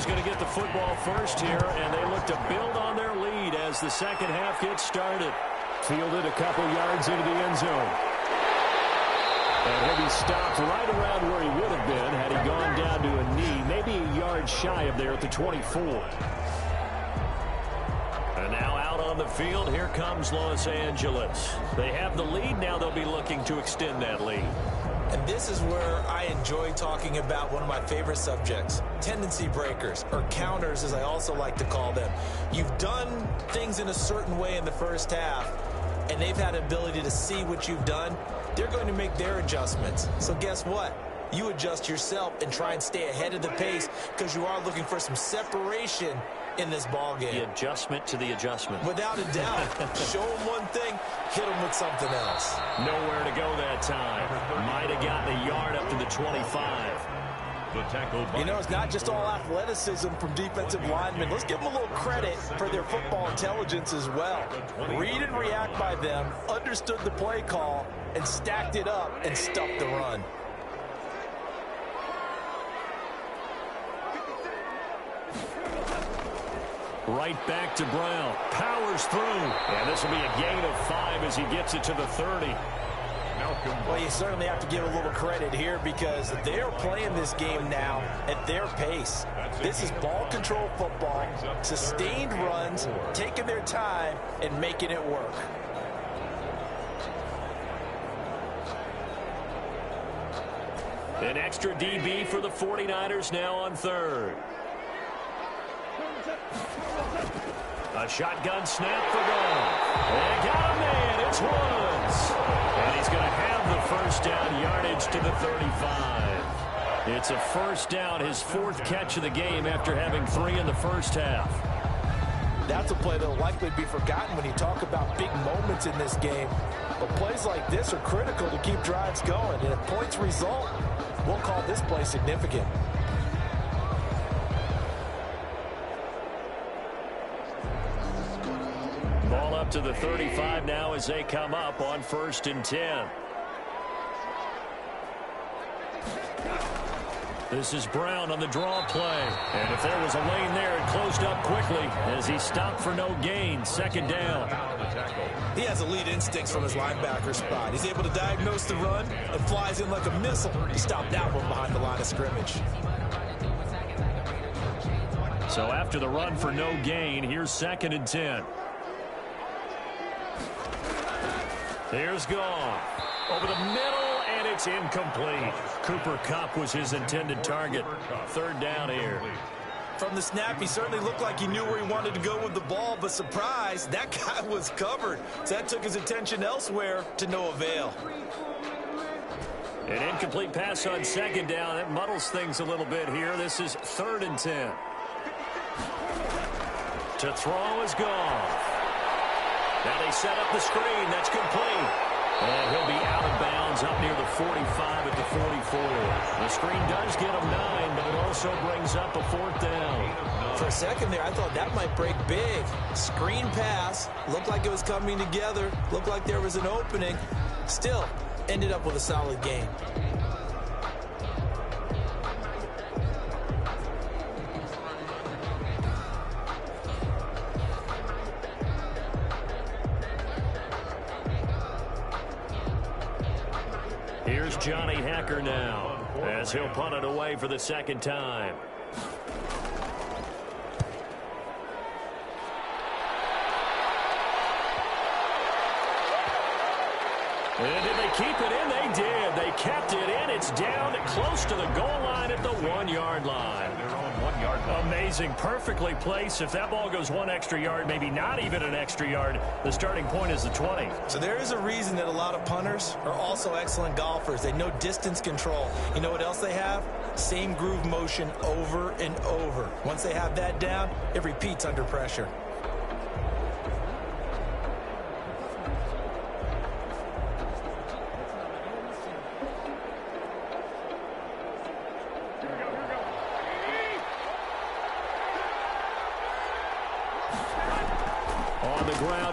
Going to get the football first here, and they look to build on their lead as the second half gets started. Fielded a couple yards into the end zone. And he'll be stopped right around where he would have been had he gone down to a knee, maybe a yard shy of there at the 24. And now out on the field, here comes Los Angeles. They have the lead, now they'll be looking to extend that lead. And this is where I enjoy talking about one of my favorite subjects, tendency breakers, or counters as I also like to call them. You've done things in a certain way in the first half, and they've had the ability to see what you've done. They're going to make their adjustments. So guess what? You adjust yourself and try and stay ahead of the pace because you are looking for some separation in this ball game. The adjustment to the adjustment. Without a doubt. Show them one thing, hit them with something else. Nowhere to go that time. Might have gotten a yard up to the 25. The tackle. You know, it's not just all athleticism from defensive linemen. Let's give them a little credit for their football intelligence as well. Read and react by them, understood the play call, and stacked it up and stuffed the run. Right back to Brown. Powers through. And this will be a gain of 5 as he gets it to the 30. Well, you certainly have to give a little credit here because they're playing this game now at their pace. This is ball control football, sustained runs, taking their time, and making it work. An extra DB for the 49ers now on 3rd. A shotgun snap for Goff. They got a man. It's Woods. And he's going to have the first down yardage to the 35. It's a first down, his 4th catch of the game after having 3 in the first half. That's a play that will likely be forgotten when you talk about big moments in this game. But plays like this are critical to keep drives going. And if points result, we'll call this play significant. Ball up to the 35 now as they come up on 1st and 10. This is Brown on the draw play. And if there was a lane there, it closed up quickly as he stopped for no gain. 2nd down. He has elite instincts from his linebacker spot. He's able to diagnose the run and flies in like a missile. He stopped that one behind the line of scrimmage. So after the run for no gain, here's 2nd and 10. Here's Goff. Over the middle, and it's incomplete. Cooper Kupp was his intended target. 3rd down here. From the snap, he certainly looked like he knew where he wanted to go with the ball, but surprise, that guy was covered. So that took his attention elsewhere to no avail. An incomplete pass on 2nd down. That muddles things a little bit here. This is 3rd and 10. To throw is Goff. Now they set up the screen. That's complete. And he'll be out of bounds up near the 45 at the 44. The screen does get him 9, but it also brings up a 4th down. For a second there, I thought that might break big. Screen pass. Looked like it was coming together. Looked like there was an opening. Still, ended up with a solid gain. Here's Johnny Hacker now as he'll punt it away for the 2nd time. And did they keep it in? They did. They kept it in. It's down close to the goal line at the 1-yard line. Amazing. Perfectly placed. If that ball goes 1 extra yard, maybe not even an extra yard, the starting point is the 20. So there is a reason that a lot of punters are also excellent golfers. They know distance control. You know what else they have? Same groove motion over and over. Once they have that down, it repeats under pressure.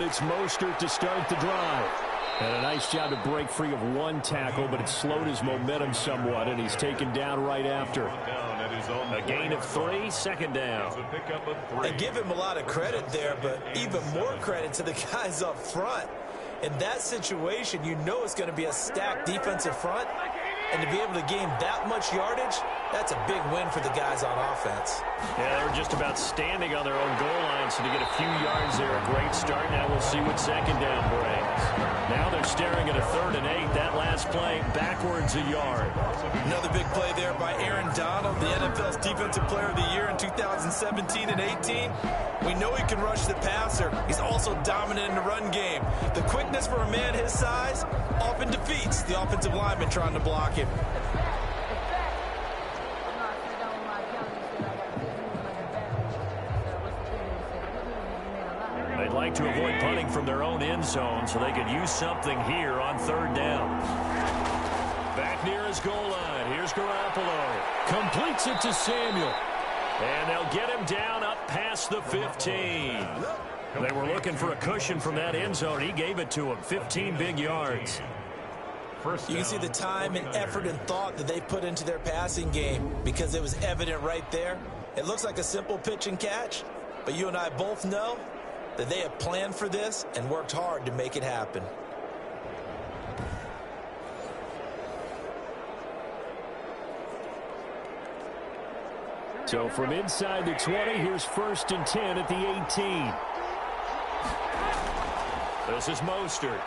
It's Mostert to start the drive. And a nice job to break free of 1 tackle, but it slowed his momentum somewhat, and he's taken down right after. A gain of 3, 2nd down. I give him a lot of credit there, but even more credit to the guys up front. In that situation, you know it's going to be a stacked defensive front, and to be able to gain that much yardage, that's a big win for the guys on offense. Yeah, they were just about standing on their own goal line, so to get a few yards there, a great start. Now we'll see what 2nd down brings. Now they're staring at a 3rd and 8. That last play, backwards a yard. Another big play there by Aaron Donald, the NFL's Defensive Player of the Year in 2017 and 18. We know he can rush the passer. He's also dominant in the run game. The quickness for a man his size often defeats the offensive lineman trying to block him. They'd like to avoid punting from their own end zone so they could use something here on 3rd down. Back near his goal line. Here's Garoppolo. Completes it to Samuel. And they'll get him down up past the 15. They were looking for a cushion from that end zone. He gave it to him. 15 big yards. You can see the time and effort and thought that they put into their passing game because it was evident right there. It looks like a simple pitch and catch, But you and I both know that they have planned for this and worked hard to make it happen. So from inside the 20, here's 1st and 10 at the 18. This is Mostert.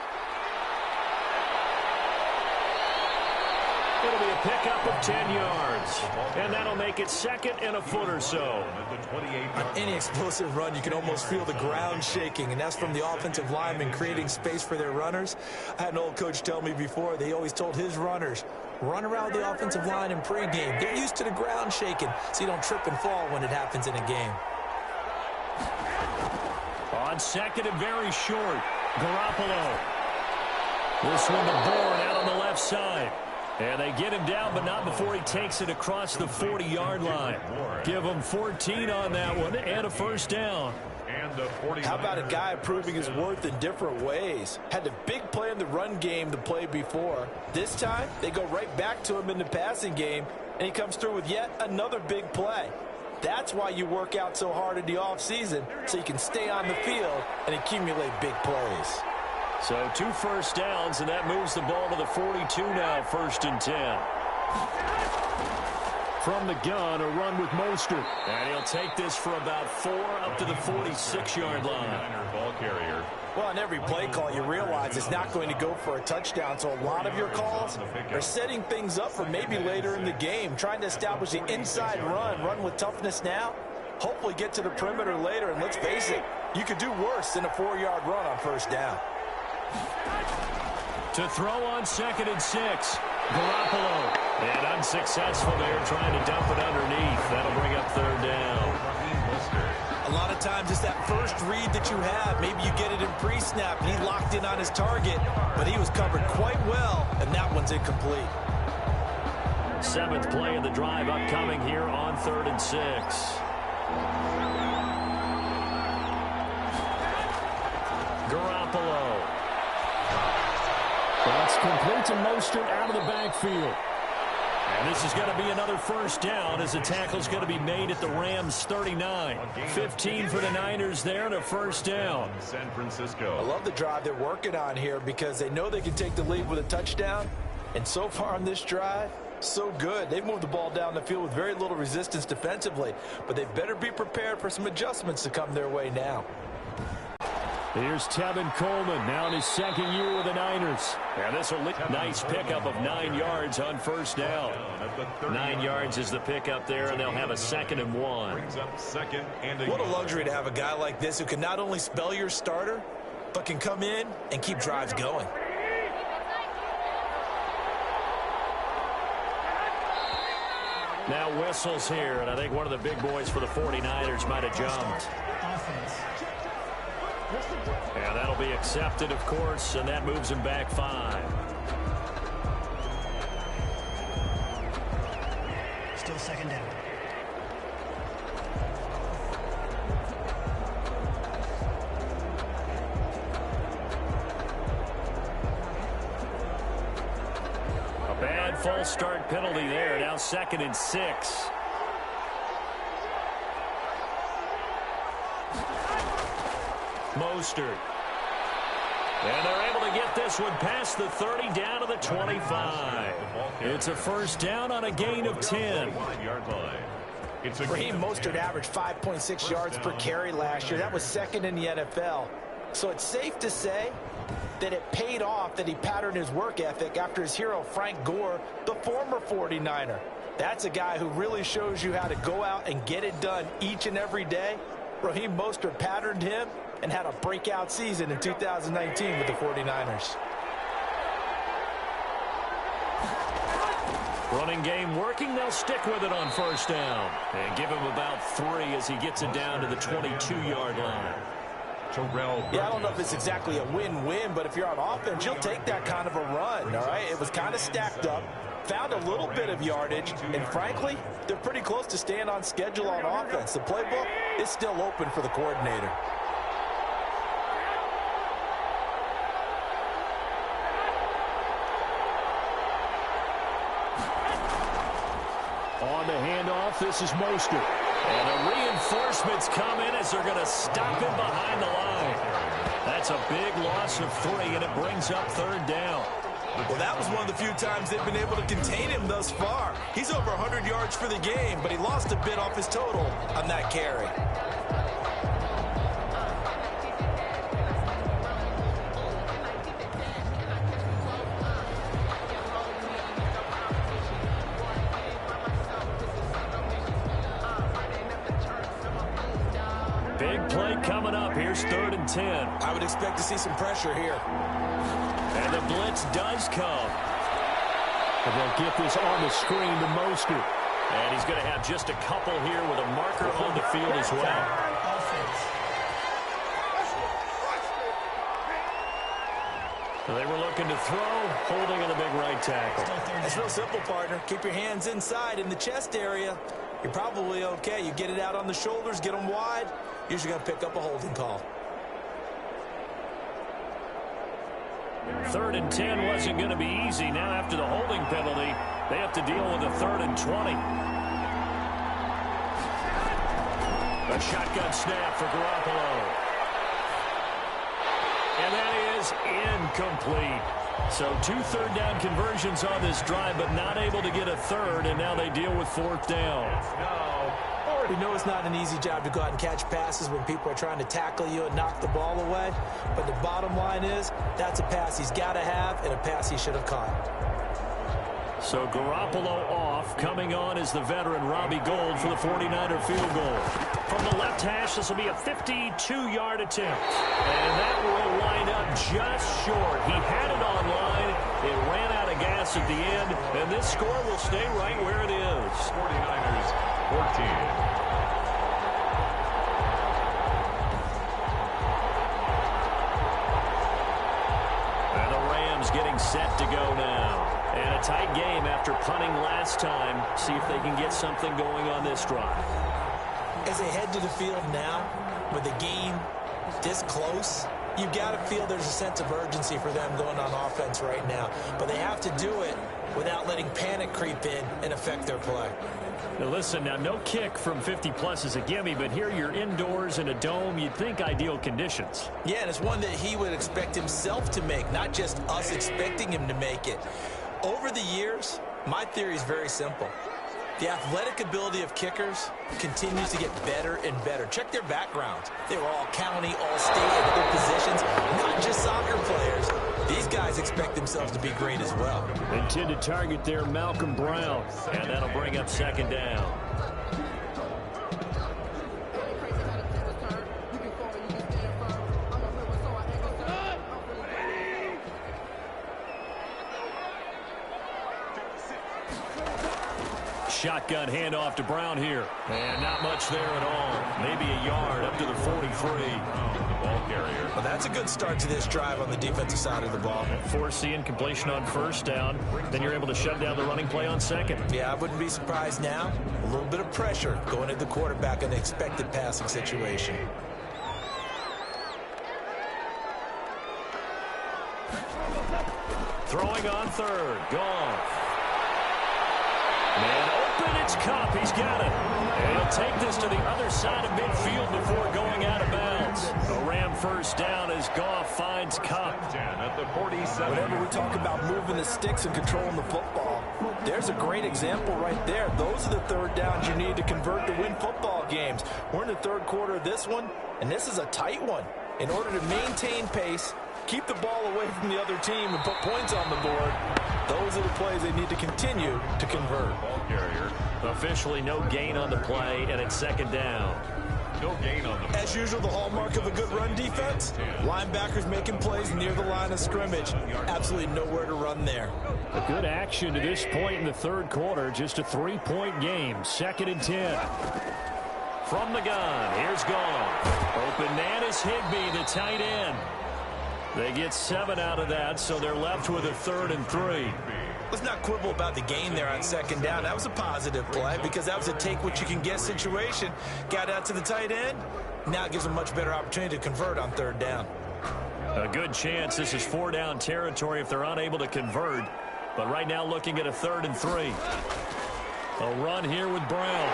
It'll be a pickup of 10 yards. And that'll make it 2nd and a foot or so. On any explosive run, you can almost feel the ground shaking, and that's from the offensive linemen creating space for their runners. I had an old coach tell me before, they always told his runners, run around the offensive line in pregame. Get used to the ground shaking so you don't trip and fall when it happens in a game. On 2nd and very short, Garoppolo. This one to Bourne out on the left side. And they get him down, but not before he takes it across the 40-yard line. Give him 14 on that one and a 1st down. How about a guy proving his worth in different ways? Had a big play in the run game to play before. This time, they go right back to him in the passing game, and he comes through with yet another big play. That's why you work out so hard in the offseason, so you can stay on the field and accumulate big plays. So 2 first downs, and that moves the ball to the 42 now, 1st and 10. From the gun, a run with Mostert. And he'll take this for about 4 up to the 46-yard line. Ball carrier. Well, on every play call, you realize it's not going to go for a touchdown, so a lot of your calls are setting things up for maybe later in the game, trying to establish the inside run with toughness now, hopefully get to the perimeter later, and let's face it, you could do worse than a 4-yard run on 1st down. To throw on 2nd and 6. Garoppolo. And unsuccessful there, trying to dump it underneath. That'll bring up 3rd down. A lot of times it's that first read that you have. Maybe you get it in pre-snap, and he locked in on his target, but he was covered quite well, and that one's incomplete. 7th play of the drive upcoming here on 3rd and 6. Garoppolo. That's complete to Mostert out of the backfield. And this is going to be another 1st down as the tackle's going to be made at the Rams' 39. 15 for the Niners there and a 1st down. San Francisco. I love the drive they're working on here because they know they can take the lead with a touchdown. And so far on this drive, so good. They've moved the ball down the field with very little resistance defensively. But they better be prepared for some adjustments to come their way now. Here's Tevin Coleman, now in his 2nd year with the Niners. And this will nice pickup of 9 yards on 1st down. 9 yards is the pickup there, and they'll have a 2nd and 1. Brings up 2nd and What a luxury to have a guy like this who can not only spell your starter, but can come in and keep drives going. Now whistles here, and I think one of the big boys for the 49ers might have jumped. And that'll be accepted, of course, and that moves him back 5. Still 2nd down. A bad false start penalty there. Now 2nd and 6. Mostert. And they're able to get this one past the 30 down to the 25. It's a 1st down on a gain of 10. Raheem Mostert averaged 5.6 yards per carry last year. That was 2nd in the NFL. So it's safe to say that it paid off that he patterned his work ethic after his hero Frank Gore, the former 49er. That's a guy who really shows you how to go out and get it done each and every day. Raheem Mostert patterned him and had a breakout season in 2019 with the 49ers. Running game working. They'll stick with it on 1st down. And give him about 3 as he gets it down to the 22-yard line. Yeah, I don't know if it's exactly a win-win, but if you're on offense, you'll take that kind of a run, all right? It was kind of stacked up, found a little bit of yardage, and frankly, they're pretty close to staying on schedule on offense. The playbook is still open for the coordinator. On the handoff, this is Mostert. And the reinforcements come in as they're going to stop him behind the line. That's a big loss of 3, and it brings up 3rd down. Well, that was one of the few times they've been able to contain him thus far. He's over 100 yards for the game, but he lost a bit off his total on that carry. Big play coming up. Here's 3rd and 10. I would expect to see some pressure here. And the blitz does come. And they'll get this on the screen to Mostert. And he's going to have just a couple here with a marker on the field as well. So they were looking to throw, holding on the big right tackle. It's real simple, partner. Keep your hands inside in the chest area. You're probably okay. You get it out on the shoulders, get them wide. Usually going to pick up a holding call. 3rd and 10 wasn't going to be easy. Now after the holding penalty, they have to deal with a 3rd and 20. A shotgun snap for Garoppolo. And that is incomplete. So 2 third down conversions on this drive, but not able to get a 3rd, and now they deal with 4th down. We know it's not an easy job to go out and catch passes when people are trying to tackle you and knock the ball away. But the bottom line is, that's a pass he's got to have and a pass he should have caught. So Garoppolo off. Coming on is the veteran Robbie Gould for the 49er field goal. From the left hash, this will be a 52-yard attempt. And that will line up just short. He had it on line. It ran out of gas at the end. And this score will stay right where it is. 49ers 14. Getting set to go now. And a tight game after punting last time. See if they can get something going on this drive. As they head to the field now, with the game this close, you've got to feel there's a sense of urgency for them going on offense right now. But they have to do it without letting panic creep in and affect their play. Now listen, now no kick from 50-plus is a gimme, but here you're indoors in a dome. You'd think ideal conditions. Yeah, and it's one that he would expect himself to make, not just us expecting him to make it. Over the years, my theory is very simple. The athletic ability of kickers continues to get better and better. Check their background. They were all county, all state, at other positions, not just soccer players. These guys expect themselves to be great as well. Intended target there, Malcolm Brown. And that'll bring up 2nd down. Shotgun handoff to Brown here. And not much there at all. Maybe a yard up to the 43. The ball carrier. Well, that's a good start to this drive on the defensive side of the ball. Force the incompletion on 1st down. Then you're able to shut down the running play on 2nd. Yeah, I wouldn't be surprised now. A little bit of pressure going at the quarterback in an expected passing situation. Throwing on 3rd. Gone. Man open, it's Kupp. He's got it. And he'll take this to the other side of midfield before going out of bounds. A Ram 1st down as Goff finds Kupp. At the 47. Whenever we talk about moving the sticks and controlling the football, there's a great example right there. Those are the 3rd downs you need to convert to win football games. We're in the 3rd quarter of this one, and this is a tight one. In order to maintain pace, keep the ball away from the other team, and put points on the board, those are the plays they need to continue to convert. Ball carrier. Officially no gain on the play, and it's 2nd down. No gain on the. As usual, the hallmark of a good run defense, linebackers making plays near the line of scrimmage. Absolutely nowhere to run there. A good action to this point in the 3rd quarter. Just a 3-point game. 2nd and 10. From the gun, here's Goff. Open man is Higbee, the tight end. They get 7 out of that, so they're left with a 3rd and 3. Let's not quibble about the gain there on 2nd down. That was a positive play because that was a take-what-you-can-get situation. Got out to the tight end. Now it gives them much better opportunity to convert on 3rd down. A good chance this is 4-down territory if they're unable to convert. But right now looking at a 3rd and 3. A run here with Brown.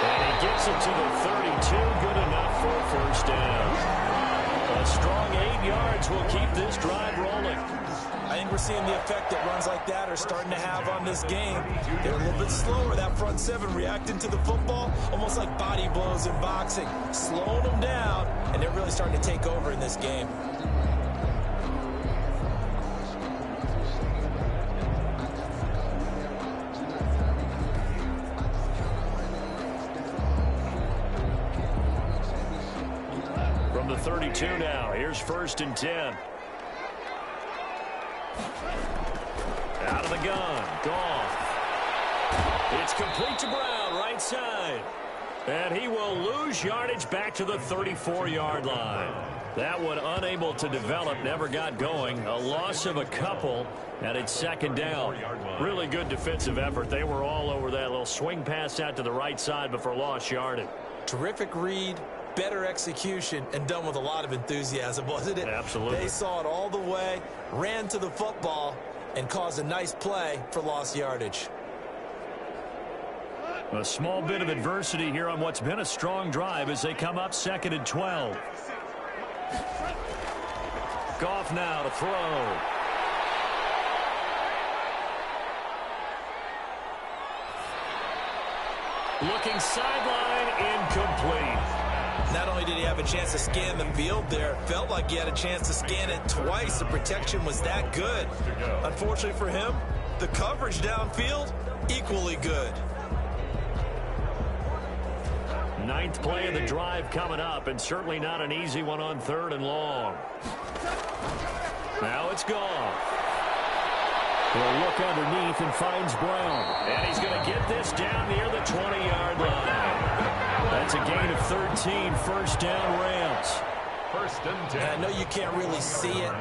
And he gets it to the 32. Good enough for a first down. A strong 8 yards will keep this drive rolling. I think we're seeing the effect that runs like that are starting to have on this game. They're a little bit slower, that front seven, reacting to the football, almost like body blows in boxing, slowing them down, and they're really starting to take over in this game. From the 32 now, here's 1st and 10. Out of the gun, Goff. It's complete to Brown, right side. And he will lose yardage back to the 34-yard line. That one unable to develop, never got going. A loss of a couple, and it's 2nd down. Really good defensive effort. They were all over that little swing pass out to the right side, but for lost yardage. Terrific read, better execution, and done with a lot of enthusiasm, wasn't it? Absolutely. They saw it all the way, ran to the football, and caused a nice play for lost yardage. A small bit of adversity here on what's been a strong drive as they come up 2nd and 12. Goff now to throw. Looking sideline, incomplete. Not only did he have a chance to scan the field there, it felt like he had a chance to scan it twice. The protection was that good. Unfortunately for him, the coverage downfield, equally good. 9th play of the drive coming up, and certainly not an easy one on 3rd and long. Now it's Goff. He'll look underneath and finds Brown. And he's going to get this down near the 20-yard line. That's a gain of 13, 1st down Rams. 1st and 10. And I know you can't really see it,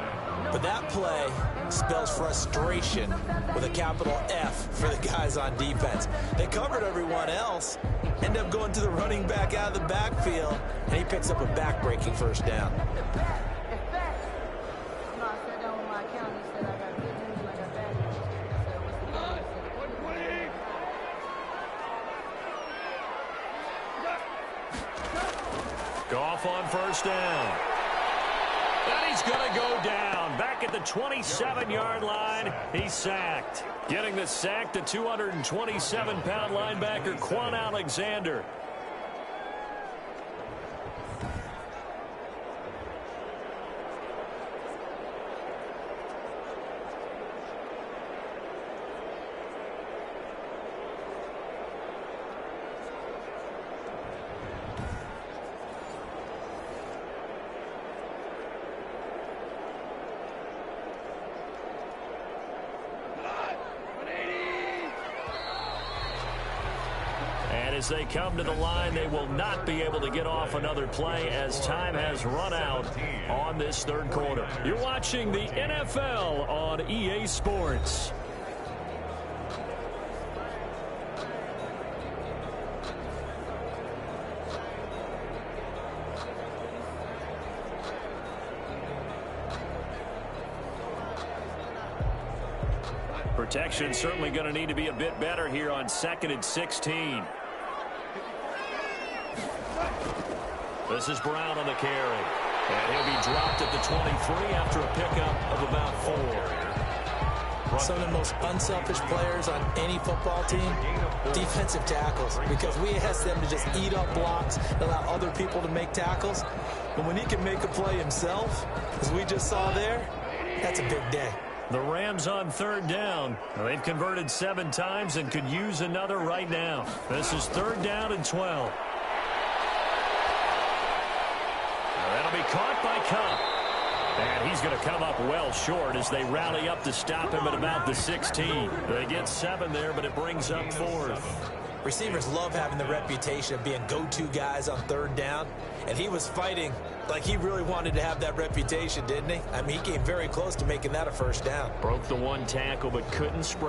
but that play spells frustration with a capital F for the guys on defense. They covered everyone else, end up going to the running back out of the backfield, and he picks up a back-breaking 1st down. Goff on 1st down. And he's going to go down. Back at the 27-yard line, he's sacked. Getting the sack, the 227-pound linebacker, Quan Alexander. As they come to the line, they will not be able to get off another play as time has run out on this 3rd quarter. You're watching the NFL on EA Sports. Protection certainly going to need to be a bit better here on 2nd and 16. This is Brown on the carry. And he'll be dropped at the 23 after a pickup of about 4. Some of the most unselfish players on any football team, defensive tackles, because we ask them to just eat up blocks, allow other people to make tackles. But when he can make a play himself, as we just saw there, that's a big day. The Rams on 3rd down. They've converted 7 times and could use another right now. This is 3rd down and 12. That'll be caught by Cup. And he's going to come up well short as they rally up to stop him at about the 16. They get 7 there, but it brings up 4th. Receivers love having the reputation of being go-to guys on 3rd down, and he was fighting like he really wanted to have that reputation, didn't he? I mean, he came very close to making that a 1st down. Broke the 1 tackle, but couldn't spread.